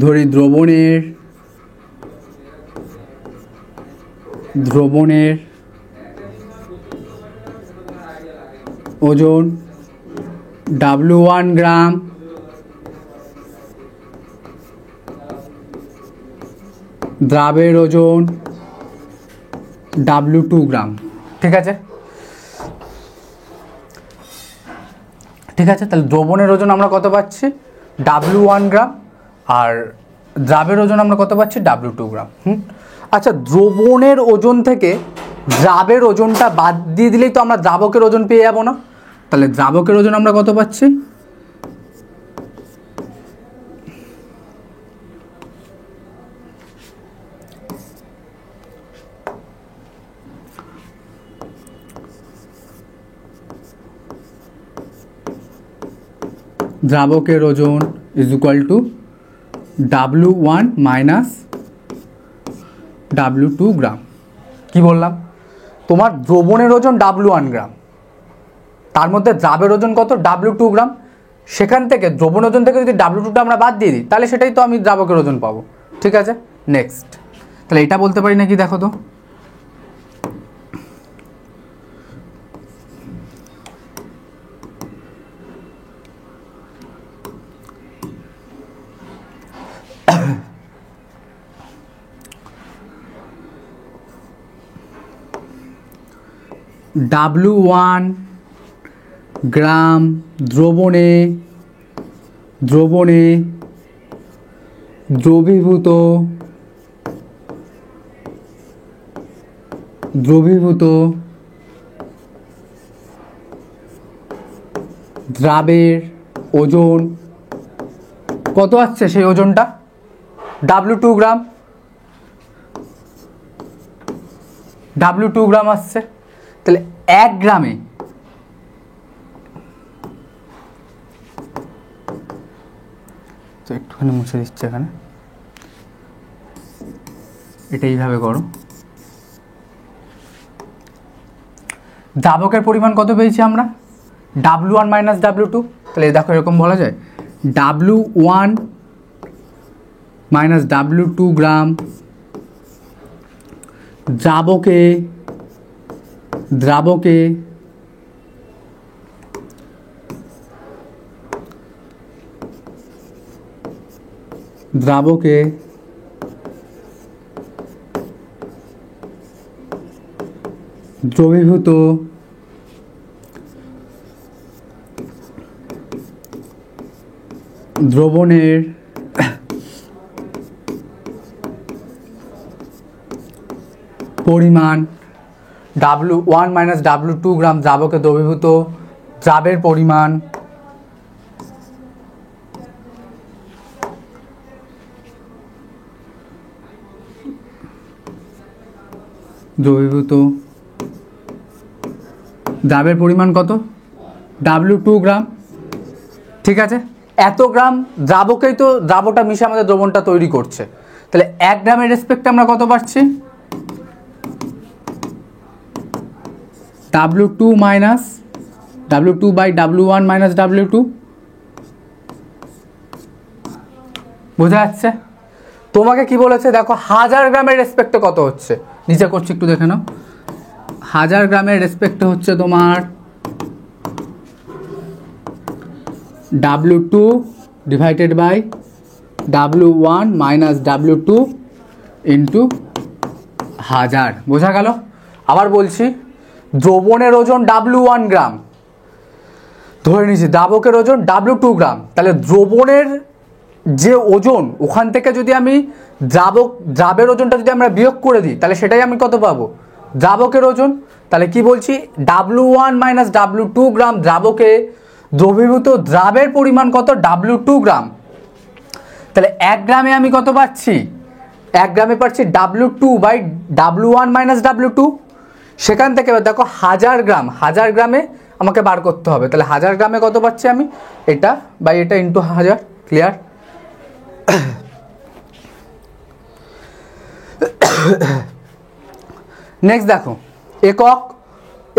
Speaker 1: ধরি দ্রবণের ওজন W1 গ্রাম, দ্রাবের ওজন W2 গ্রাম, ঠিক আছে, ঠিক আছে। তাহলে দ্রবণের ওজন আমরা কত পাচ্ছি, W1 গ্রাম, আর দ্রাবের ওজন আমরা কত পাচ্ছি, W2 গ্রাম। আচ্ছা, দ্রবণের ওজন থেকে দ্রাবের ওজনটা বাদ দিয়ে দিলেই তো আমরা দ্রাবকের ওজন পেয়ে যাবো না। তাহলে দ্রাবকের ওজন আমরা কত পাচ্ছি, দ্রাবকের ওজন is equal two W1 minus W2 গ্রাম। কি বললাম, তোমার দ্রবণের ওজন W1 গ্রাম, তার মধ্যে দ্রাবের ওজন কত, W2 গ্রাম। সেখান থেকে দ্রবণ ওজন থেকে যদি W2টা আমরা বাদ দিয়ে দিই তাহলে সেটাই তো আমি দ্রাবকের ওজন পাবো, ঠিক আছে। নেক্সট, তাহলে এটা বলতে পারি নাকি, দেখো তো, W1 গ্রাম দ্রবণে দ্রবীভূত দ্রাবের ওজন কত আসছে, সেই ওজনটা W2 গ্রাম, W2 গ্রাম আসছে। তাহলে 1 গ্রামে তো একটুখানি মুছে দিচ্ছে এখানে, এটা এইভাবে করো। দ্রাবকের পরিমাণ কত পেয়েছি আমরা, W1 মাইনাস W2। তাহলে দেখো এরকম বলা যায় W1 মাইনাস W2 গ্রাম দ্রাবকে দ্রবীভূত দ্রবণের পরিমাণ W1 মাইনাস W2 গ্রাম দ্রাবকে দ্রবীভূত দ্রাবের পরিমাণ দ্রাবের পরিমাণ কত, W2 গ্রাম। ঠিক আছে, এত গ্রাম দ্রাবকেই তো দ্রাবটা মিশে আমাদের দ্রবণটা তৈরি করছে। তাহলে 1 গ্রামের রেসপেক্টে আমরা কত পাচ্ছি, W2 minus W2 by W1 minus W2। বোঝা যাচ্ছে? তোমাকে কি বলেছে দেখো, 1000 গ্রামের রেসপেক্টে কত হচ্ছে, নিচে করছি একটু দেখে নাও। 1000 গ্রামের রেসপেক্টে হচ্ছে তোমার W2 divided by W1 minus W2 into 1000। বোঝা গেল? আবার বলছি, দ্রবণের ওজন W1 গ্রাম, ধরে নিচ্ছি দ্রাবকের ওজন W2 গ্রাম। তাহলে দ্রবণের যে ওজন, ওখান থেকে যদি আমি দ্রাবের ওজনটা যদি আমরা বিয়োগ করে দিই, তাহলে সেটাই আমি কত পাবো, দ্রাবকের ওজন। তাহলে কি বলছি, W1 মাইনাস W2 গ্রাম দ্রাবকে দ্রবীভূত দ্রাবের পরিমাণ কত, W2 গ্রাম। তাহলে 1 গ্রামে আমি কত পাচ্ছি, 1 গ্রামে পাচ্ছি W2 by W1 minus W2। সেখান থেকে দেখো 1000 গ্রামে আমাকে বার করতে হবে। তাহলে 1000 গ্রামে কত পাচ্ছি আমি, এটা বাই এটা ইন্টু 1000। ক্লিয়ার? নেক্সট দেখো,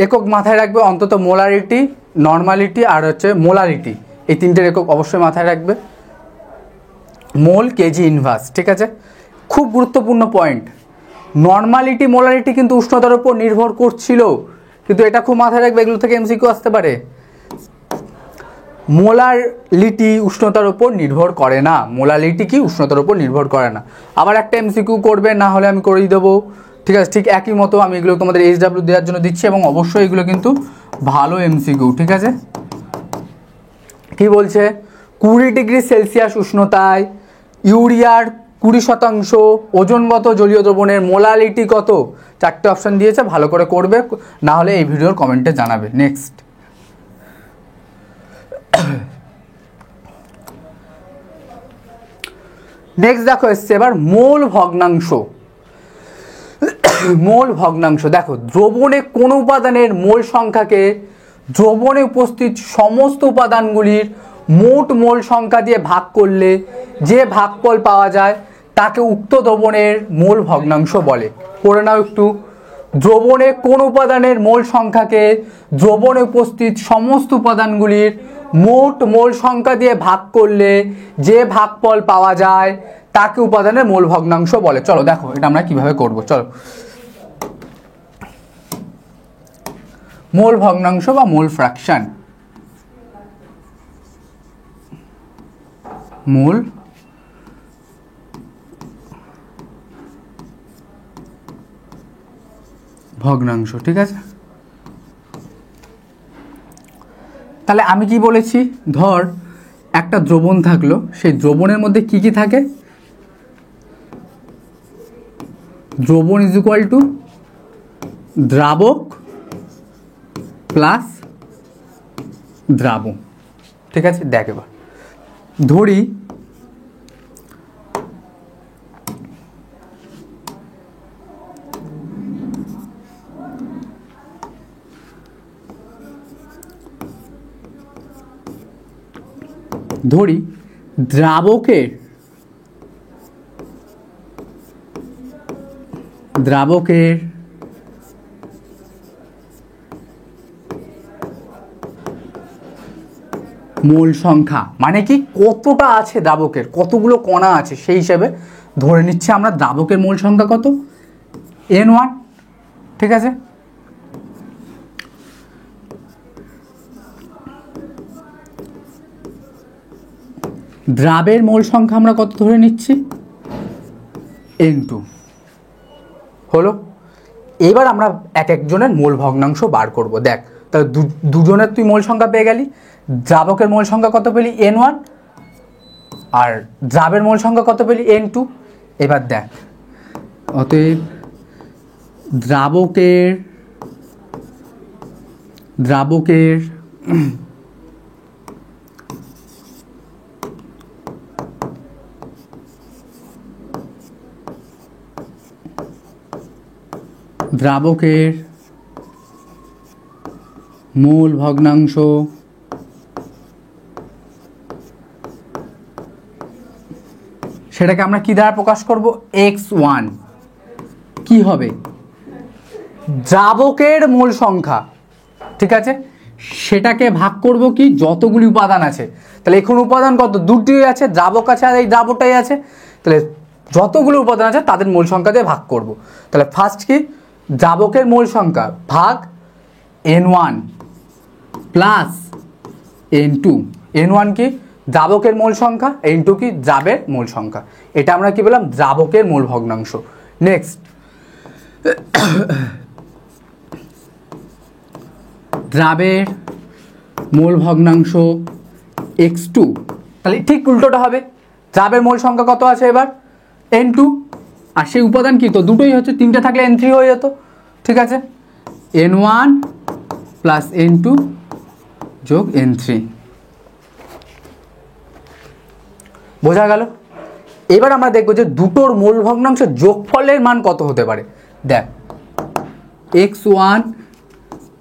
Speaker 1: একক মাথায় রাখবে অন্তত, মোলারিটি, নর্মালিটি আর হচ্ছে মোলারিটি, এই তিনটের একক অবশ্যই মাথায় রাখবে। মোল, কেজি, ইনভার্স। ঠিক আছে, খুব গুরুত্বপূর্ণ পয়েন্ট। নর্মালিটি, মোলারিটি কিন্তু উষ্ণতার উপর নির্ভর করছিল, কিন্তু এটা খুব মাথায় রাখবে, এগুলো থেকে এমসিকিউ আসতে পারে। মোলারিটি উষ্ণতার উপর নির্ভর করে না, মোলারিটি কি উষ্ণতার উপর নির্ভর করে না। আবার একটা এমসিকিউ করবে, না হলে আমি করেই দেবো। ঠিক আছে, ঠিক একই মতো আমি এগুলো তোমাদের HW দেওয়ার জন্য দিচ্ছি, এবং অবশ্যই এগুলো কিন্তু ভালো এমসিকিউ। ঠিক আছে, কি বলছে, 20 ডিগ্রি সেলসিয়াস উষ্ণতায় ইউরিয়ার 20% ওজনগত জলীয় দ্রবণের মোলারিটি কত, 4টে অপশান দিয়েছে, ভালো করে করবে, না হলে এই ভিডিওর কমেন্টে জানাবে। নেক্সট দেখো এসছে এবার মোল ভগ্নাংশ। দেখো, দ্রবণে কোন উপাদানের মোল সংখ্যাকে দ্রবণে উপস্থিত সমস্ত উপাদানগুলির মোট মোল সংখ্যা দিয়ে ভাগ করলে যে ভাগফল পাওয়া যায় তাকে উক্ত দ্রবণের মোল ভগ্নাংশ বলে। পড়ে নাও একটু, দ্রবণে কোন উপাদানের মোল সংখ্যাকে দ্রবণে উপস্থিত সমস্ত উপাদানগুলির মোট মোল সংখ্যা দিয়ে ভাগ করলে যে ভাগফল পাওয়া যায় তাকে উপাদানের মোল ভগ্নাংশ বলে। চলো দেখো এটা আমরা কিভাবে করব। চলো, মোল ভগ্নাংশ বা মোল ফ্র্যাকশন। মোল ভগ্নাংশ। ঠিক আছে, তাহলে আমি কি বলেছি, ধর একটা দ্রবণ থাকলো, সেই দ্রবণের মধ্যে কি কি থাকে, দ্রবণ ইজ ইকুয়াল টু দ্রাবক প্লাস দ্রাবক। ঠিক আছে, দেখ এবার ধরি দ্রাবকের মোল সংখ্যা, মানে কি কতটা আছে দ্রাবকের, কতগুলো কণা আছে, সেই হিসাবে ধরে নিচ্ছি আমরা দ্রাবকের মোল সংখ্যা কত, N1, ঠিক আছে। দ্রাবের মোল সংখ্যা আমরা কত ধরে নিচ্ছি, N2 হলো। এবার আমরা এক একজনের মোল ভগ্নাংশ বার করব। দেখ তাহলে দুজনের তুই মোল সংখ্যা পেয়ে গেলি, দ্রাবকের মোল সংখ্যা কত পেলি, N1, আর দ্রাবের মোল সংখ্যা কত পেলি, N2। এবার দেখ, অতএব দ্রাবকের মোল ভগ্নাংশ সেটাকে আমরা কি দ্বারা প্রকাশ করব, x1 কি হবে, দ্রাবকের মোল সংখ্যা, ঠিক আছে, সেটাকে ভাগ করব কি, যতগুলি উপাদান আছে। তাহলে এখন উপাদান কত, দুটি আছে, দ্রাবক আছে আর এই দ্রাবকটাই আছে, তাহলে যতগুলো উপাদান আছে তাদের মোল সংখ্যা দিয়ে ভাগ করব। তাহলে ফার্স্ট কি, দ্রাবকের মোল সংখ্যা ভাগ N1 প্লাস N2। N1 কি দ্রাবকের মোল সংখ্যা, N2 কি দ্রাবের মোল সংখ্যা, এটা আমরা কি বললাম, দ্রাবকের মোল ভগ্নাংশ। নেক্সট, দ্রাবের মোল ভগ্নাংশ x2, তাহলে ঠিক উল্টোটা হবে, দ্রাবের মোল সংখ্যা কত আছে এবার, N2, আর সেই উপাদান কি, তো দুটোই হচ্ছে, তিনটে থাকলে N3 হয়ে যেত, ঠিক আছে, N1 প্লাস N2 যোগ N3, বোঝা গেল। এবার আমরা দেখবো যে দুটোর মোল ভগ্নাংশের যোগফলের মান কত হতে পারে। দেখ x1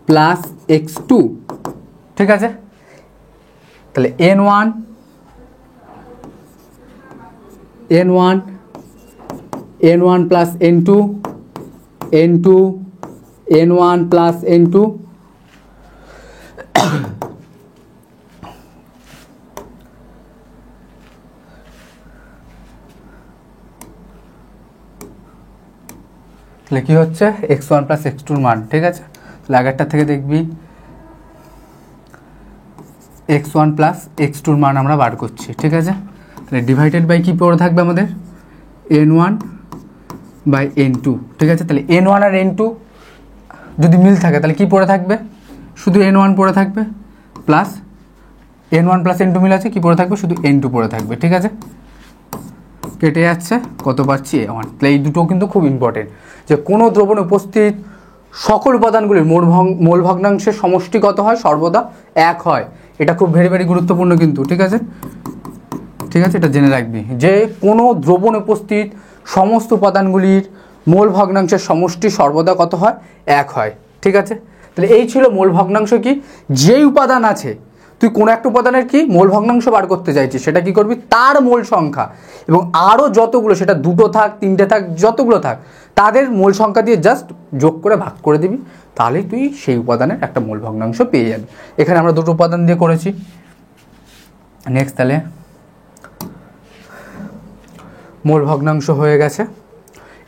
Speaker 1: প্লাস x2, ঠিক আছে, তাহলে N1 plus N2, N1 plus N2, তাহলে কি হচ্ছে, x1 প্লাস x2 মান, ঠিক আছে। তাহলে আগেরটা থেকে দেখবি x1 প্লাস x2 মান আমরা বার করছি, ঠিক আছে। তাহলে ডিভাইডেড বাই কি পড়ে থাকবে আমাদের, N1 বাই N2, ঠিক আছে। তাহলে N1 আর N2 যদি মিল থাকে তাহলে কি পড়ে থাকবে, শুধু N1 পড়ে থাকবে, প্লাস N1 প্লাস N2 মিল আছে, কি পড়ে থাকবে, শুধু N2 পড়ে থাকবে, ঠিক আছে। কেটে যাচ্ছে, কত পাচ্ছি, A1। তাহলে এই দুটো কিন্তু খুব ইম্পর্টেন্ট, যে কোনো দ্রবণে উপস্থিত সকল উপাদানগুলির মোল ভগ্নাংশের সমষ্টি কত হয়, সর্বদা 1 হয়। এটা খুব ভেরি ভেরি গুরুত্বপূর্ণ কিন্তু, ঠিক আছে, ঠিক আছে, এটা জেনে রাখবি যে কোনো দ্রবণে উপস্থিত সমস্ত উপাদানগুলির মোল ভগ্নাংশের সমষ্টি সর্বদা কত হয়, 1 হয়, ঠিক আছে। তাহলে এই ছিল মোল ভগ্নাংশ, কি যেই উপাদান আছে, তুই কোনো একটা উপাদানের কি মোল ভগ্নাংশ বার করতে চাইছিস, সেটা কি করবি, তার মোল সংখ্যা এবং আরও যতগুলো, সেটা দুটো থাক, তিনটে থাক, যতগুলো থাক, তাদের মোল সংখ্যা দিয়ে জাস্ট যোগ করে ভাগ করে দিবি, তাহলেই তুই সেই উপাদানের একটা মোল ভগ্নাংশ পেয়ে যাবি। এখানে আমরা দুটো উপাদান দিয়ে করেছি। নেক্সট, তাহলে মোল ভগ্নাংশ হয়ে গেছে,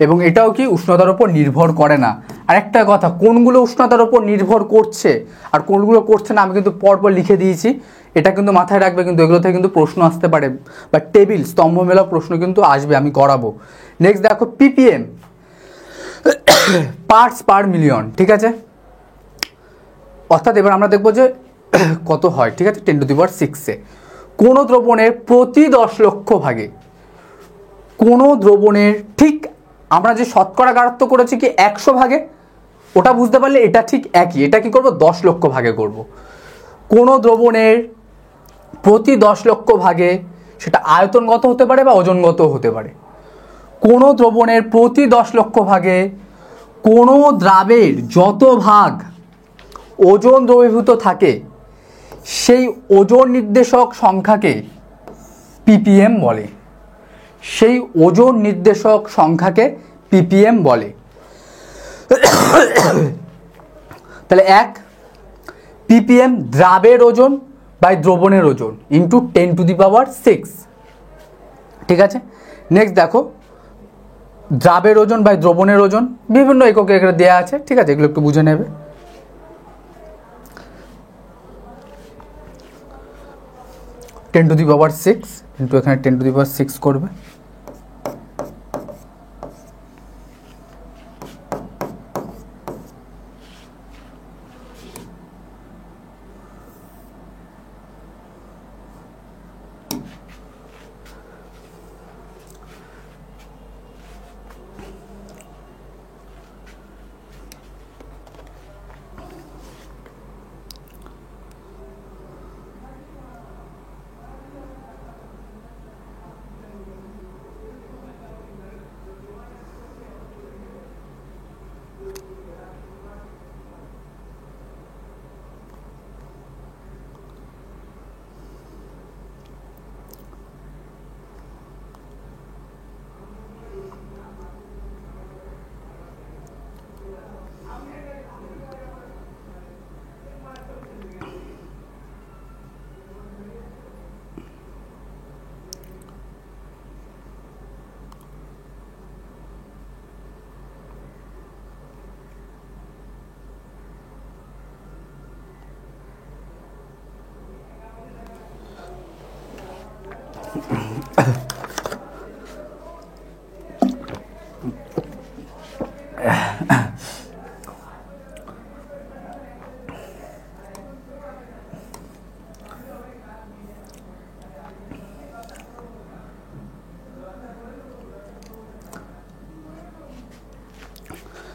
Speaker 1: এবং এটাও কি উষ্ণতার উপর নির্ভর করে না। আরেকটা কথা, কোনগুলো উষ্ণতার উপর নির্ভর করছে আর কোনগুলো করছে না আমি কিন্তু পরপর লিখে দিয়েছি, এটা কিন্তু মাথায় রাখবে, কিন্তু এগুলো থেকে কিন্তু প্রশ্ন আসতে পারে, বা টেবিল স্তম্ভ মেলা প্রশ্ন কিন্তু আসবে, আমি করাবো। নেক্সট দেখো, ppm পার্টস পার মিলিয়ন, ঠিক আছে। অর্থাৎ এবার আমরা দেখবো যে কত হয়, ঠিক আছে, 10⁶ কোনো দ্রবণের প্রতি 10 লক্ষ ভাগে, কোনো দ্রবণের ঠিক আমরা যে শতকরা গাঢ়ত্ব করেছি কি 100 ভাগে, ওটা বুঝতে পারলে এটা ঠিক একই, এটা কি করব, 10 লক্ষ ভাগে করব। কোনো দ্রবণের প্রতি 10 লক্ষ ভাগে, সেটা আয়তনগত হতে পারে বা ওজনগত হতে পারে, কোনো দ্রবণের প্রতি 10 লক্ষ ভাগে কোনো দ্রাবের যত ভাগ ওজন দ্রবীভূত থাকে সেই ওজন নির্দেশক সংখ্যাকে ppm বলে। সেই ওজন নির্দেশক সংখ্যাকে ppm বলে। তাহলে 1 ppm দ্রাবের ওজন বাই দ্রবণের ওজন ইন্টু 10⁶। ঠিক আছে, নেক্সট দেখো দ্রাবের ওজন বাই দ্রবণের ওজন বিভিন্ন এককে এখানে দেওয়া আছে। ঠিক আছে, এগুলো একটু বুঝে নেবে। 10⁶ ইন্টু এখানে 10⁶ করবে।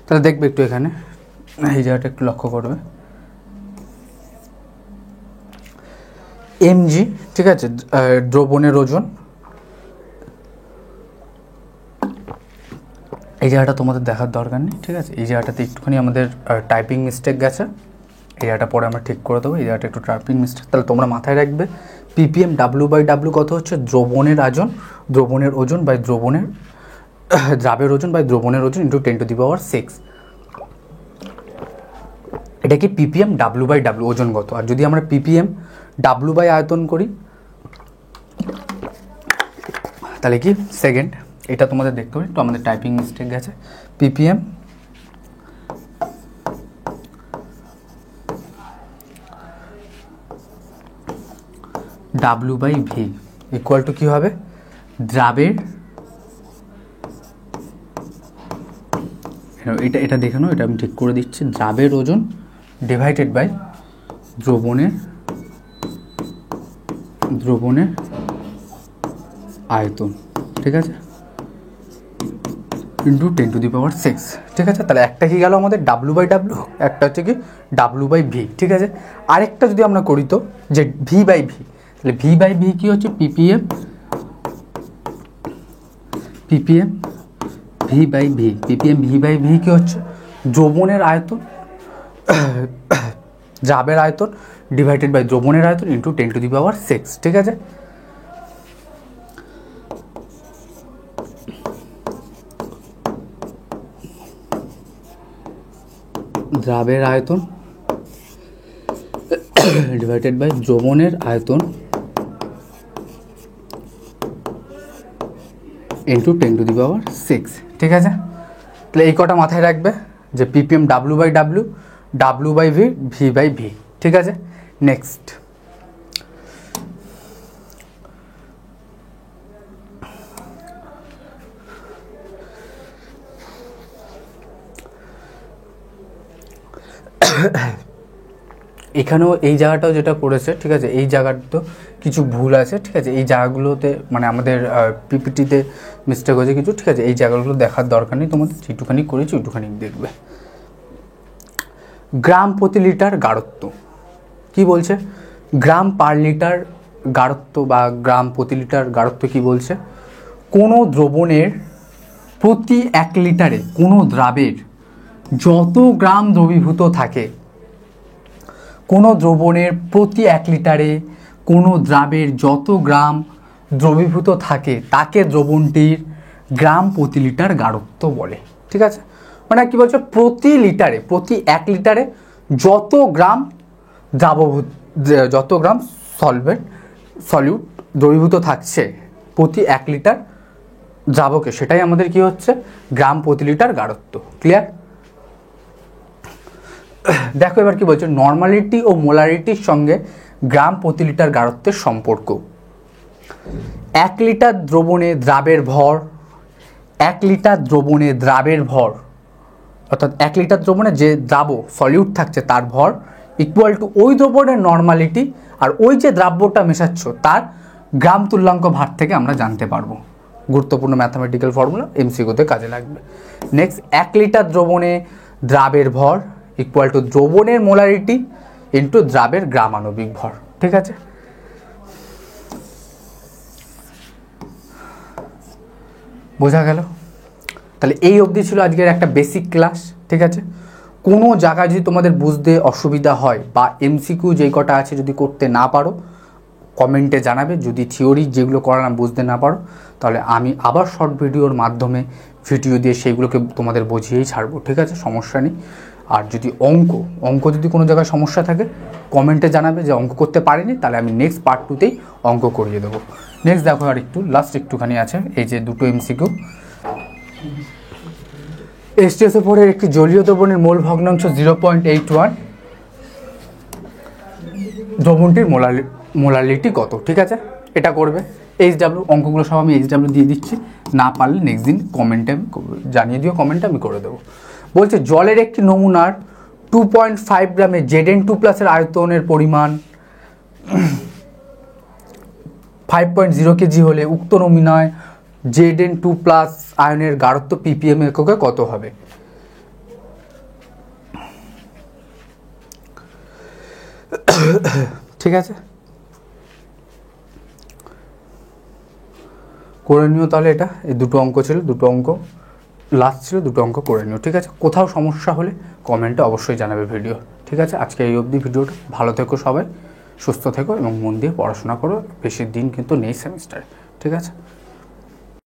Speaker 1: তাহলে দেখবে একটু এখানে এই জায়গাটা একটু লক্ষ্য করবে, mg, ঠিক আছে, দ্রবণের ওজন। এই জায়গাটা তোমাদের দেখার দরকার নেই। ঠিক আছে, এই জায়গাটাতে একটুখানি আমাদের টাইপিং মিস্টেক গেছে, এই জায়গাটা পরে আমরা ঠিক করে দেবো। এই জায়গাটা একটু টাইপিং মিস্টেক, তাহলে তোমরা মাথায় রাখবে ppm w/w কত হচ্ছে দ্রবণের দ্রবণের ওজন বাই দ্রাবের ওজন বাই দ্রবণের ওজন ইন্টু 10⁶। এটা কি ppm w/w ওজনগত। আর যদি আমরা ppm w বাই আয়তন করি তাহলে কি সেকেন্ড, এটা তোমাদের দেখতে হবে, তো আমাদের টাইপিং মিস্টেক গেছে। ppm w/v ইকুয়াল টু কী হবে, দ্রাবের, এটা দেখে নাও, এটা আমি ঠিক করে দিচ্ছি, দ্রাবের ওজন ডিভাইডেড বাই দ্রবণের আয়তন। ঠিক আছে, ইন্টু 10⁶। ঠিক আছে, তাহলে একটা কি গেল আমাদের w/w, একটা হচ্ছে কি w/v। ঠিক আছে, আরেকটা যদি আমরা করি তো যে v/v, তাহলে v/v কি হচ্ছে ppm v/v কি হচ্ছে দ্রবণের আয়তন, দ্রাবের আয়তন ডিভাইডেড বাই দ্রবণের আয়তন ইন্টু 10⁶। ঠিক আছে, দ্রাবের আয়তন ডিভাইডেড বাই দ্রবণের আয়তন ইন্টু 10⁶। ঠিক আছে, তাহলে এই কটা মাথায় রাখবে যে ppm w/w, w/v, v/v। ঠিক আছে, নেক্সট এখানেও এই জায়গাটাও যেটা করেছে, ঠিক আছে, এই জায়গাটা কিছু ভুল আছে। ঠিক আছে, এই জায়গাগুলোতে মানে আমাদের পিপিটিতে মিস্টেক হয়েছে কিছু। ঠিক আছে, এই জায়গাগুলো দেখার দরকার নেই তোমাদের, যেটুখানি করেছি ওইটুখানি দেখবে। গ্রাম প্রতি লিটার গাঢ়ত্ব কি বলছে, গ্রাম পার লিটার গাঢ়ত্ব বা গ্রাম প্রতি লিটার গাঢ়ত্ব কি বলছে, কোনো দ্রবণের প্রতি 1 লিটারে কোনো দ্রাবের যত গ্রাম দ্রবীভূত থাকে, কোনো দ্রবণের প্রতি 1 লিটারে কোনো দ্রাবের যত গ্রাম দ্রবীভূত থাকে তাকে দ্রবণটির গ্রাম প্রতি লিটার গাঢ়ত্ব বলে। ঠিক আছে, মানে কি বলছে, প্রতি লিটারে প্রতি 1 লিটারে যত গ্রাম যত গ্রাম সলিউট দ্রবীভূত থাকছে প্রতি 1 লিটার দ্রাবকে, সেটাই আমাদের কি হচ্ছে, গ্রাম প্রতি লিটার গাঢ়ত্ব। ক্লিয়ার? দেখো এবার কি বলছে, নর্মালিটি ও মোলারিটির সঙ্গে গ্রাম প্রতি লিটার গাঢ়ত্বের সম্পর্ক। 1 লিটার দ্রবণে দ্রাবের ভর, 1 লিটার দ্রবণে দ্রাবের ভর, অর্থাৎ 1 লিটার দ্রবণে যে দ্রাব সলিউট থাকছে তার ভর ইকুয়াল টু ওই দ্রবণের নর্মালিটি, আর ওই যে দ্রাব্যটা মেশাচ্ছ তার গ্রাম তুল্যাঙ্ক ভার থেকে আমরা জানতে পারবো। গুরুত্বপূর্ণ ম্যাথামেটিক্যাল ফর্মুলা, এমসিকিউতে কাজে লাগবে। নেক্সট, 1 লিটার দ্রবণে দ্রাবের ভর ইকুয়াল টু দ্রবণের মোলারিটি ইন্টু দ্রাবের গ্রাম আণবিক ভর। ঠিক আছে, বোঝা গেল? তাহলে এই অবধি ছিল আজকের একটা বেসিক ক্লাস। ঠিক আছে, কোনো জায়গায় যদি তোমাদের বুঝতে অসুবিধা হয় বা এমসিকিউ যেই কটা আছে যদি করতে না পারো কমেন্টে জানাবে। যদি থিওরি যেগুলো করালাম বুঝতে না পারো তাহলে আমি আবার শর্ট ভিডিওর মাধ্যমে ভিডিও দিয়ে সেইগুলোকে তোমাদের বুঝিয়েই ছাড়বো। ঠিক আছে, সমস্যা নেই। আর যদি অঙ্ক যদি কোনো জায়গায় সমস্যা থাকে কমেন্টে জানাবে যে অঙ্ক করতে পারিনি, তাহলে আমি নেক্সট পার্ট 2তেই অঙ্ক করিয়ে দেবো। নেক্সট দেখো আর লাস্ট একটুখানি আছে, এই যে দুটো এমসিকিউ। H2SO4 এর একটি জলীয় দ্রবণের মোল ভগ্নাংশ 0.81, দ্রবণটির মোলারিটি কত? ঠিক আছে, এটা করবে। HW অঙ্কগুলো সব আমি HW দিয়ে দিচ্ছি, না পারলে নেক্সট দিন কমেন্টে জানিয়ে দিও, কমেন্টে আমি করে দেবো। বলছে জলের একটি নমুনার 2.5 গ্রামে Zn2+ এর আয়তনের পরিমাণ 5.0 কেজি হলে উক্ত নমুনায় Zn2+ আয়নের গাঢ়ত্ব ppm এককে কত হবে? ঠিক আছে, করে নিও তাহলে। এটা এই দুটো অঙ্ক ছিল, দুটো অঙ্ক লাস্ট ছিল, দুটো অঙ্ক করে নিও। ঠিক আছে, কোথাও সমস্যা হলে কমেন্টে অবশ্যই জানাবে ভিডিও। ঠিক আছে, আজকে এই অবধি ভিডিওটা। ভালো থেকো সবাই, সুস্থ থেকো এবং মন দিয়ে পড়াশোনা করো। বেশি দিন কিন্তু নেই সেমিস্টারে। ঠিক আছে।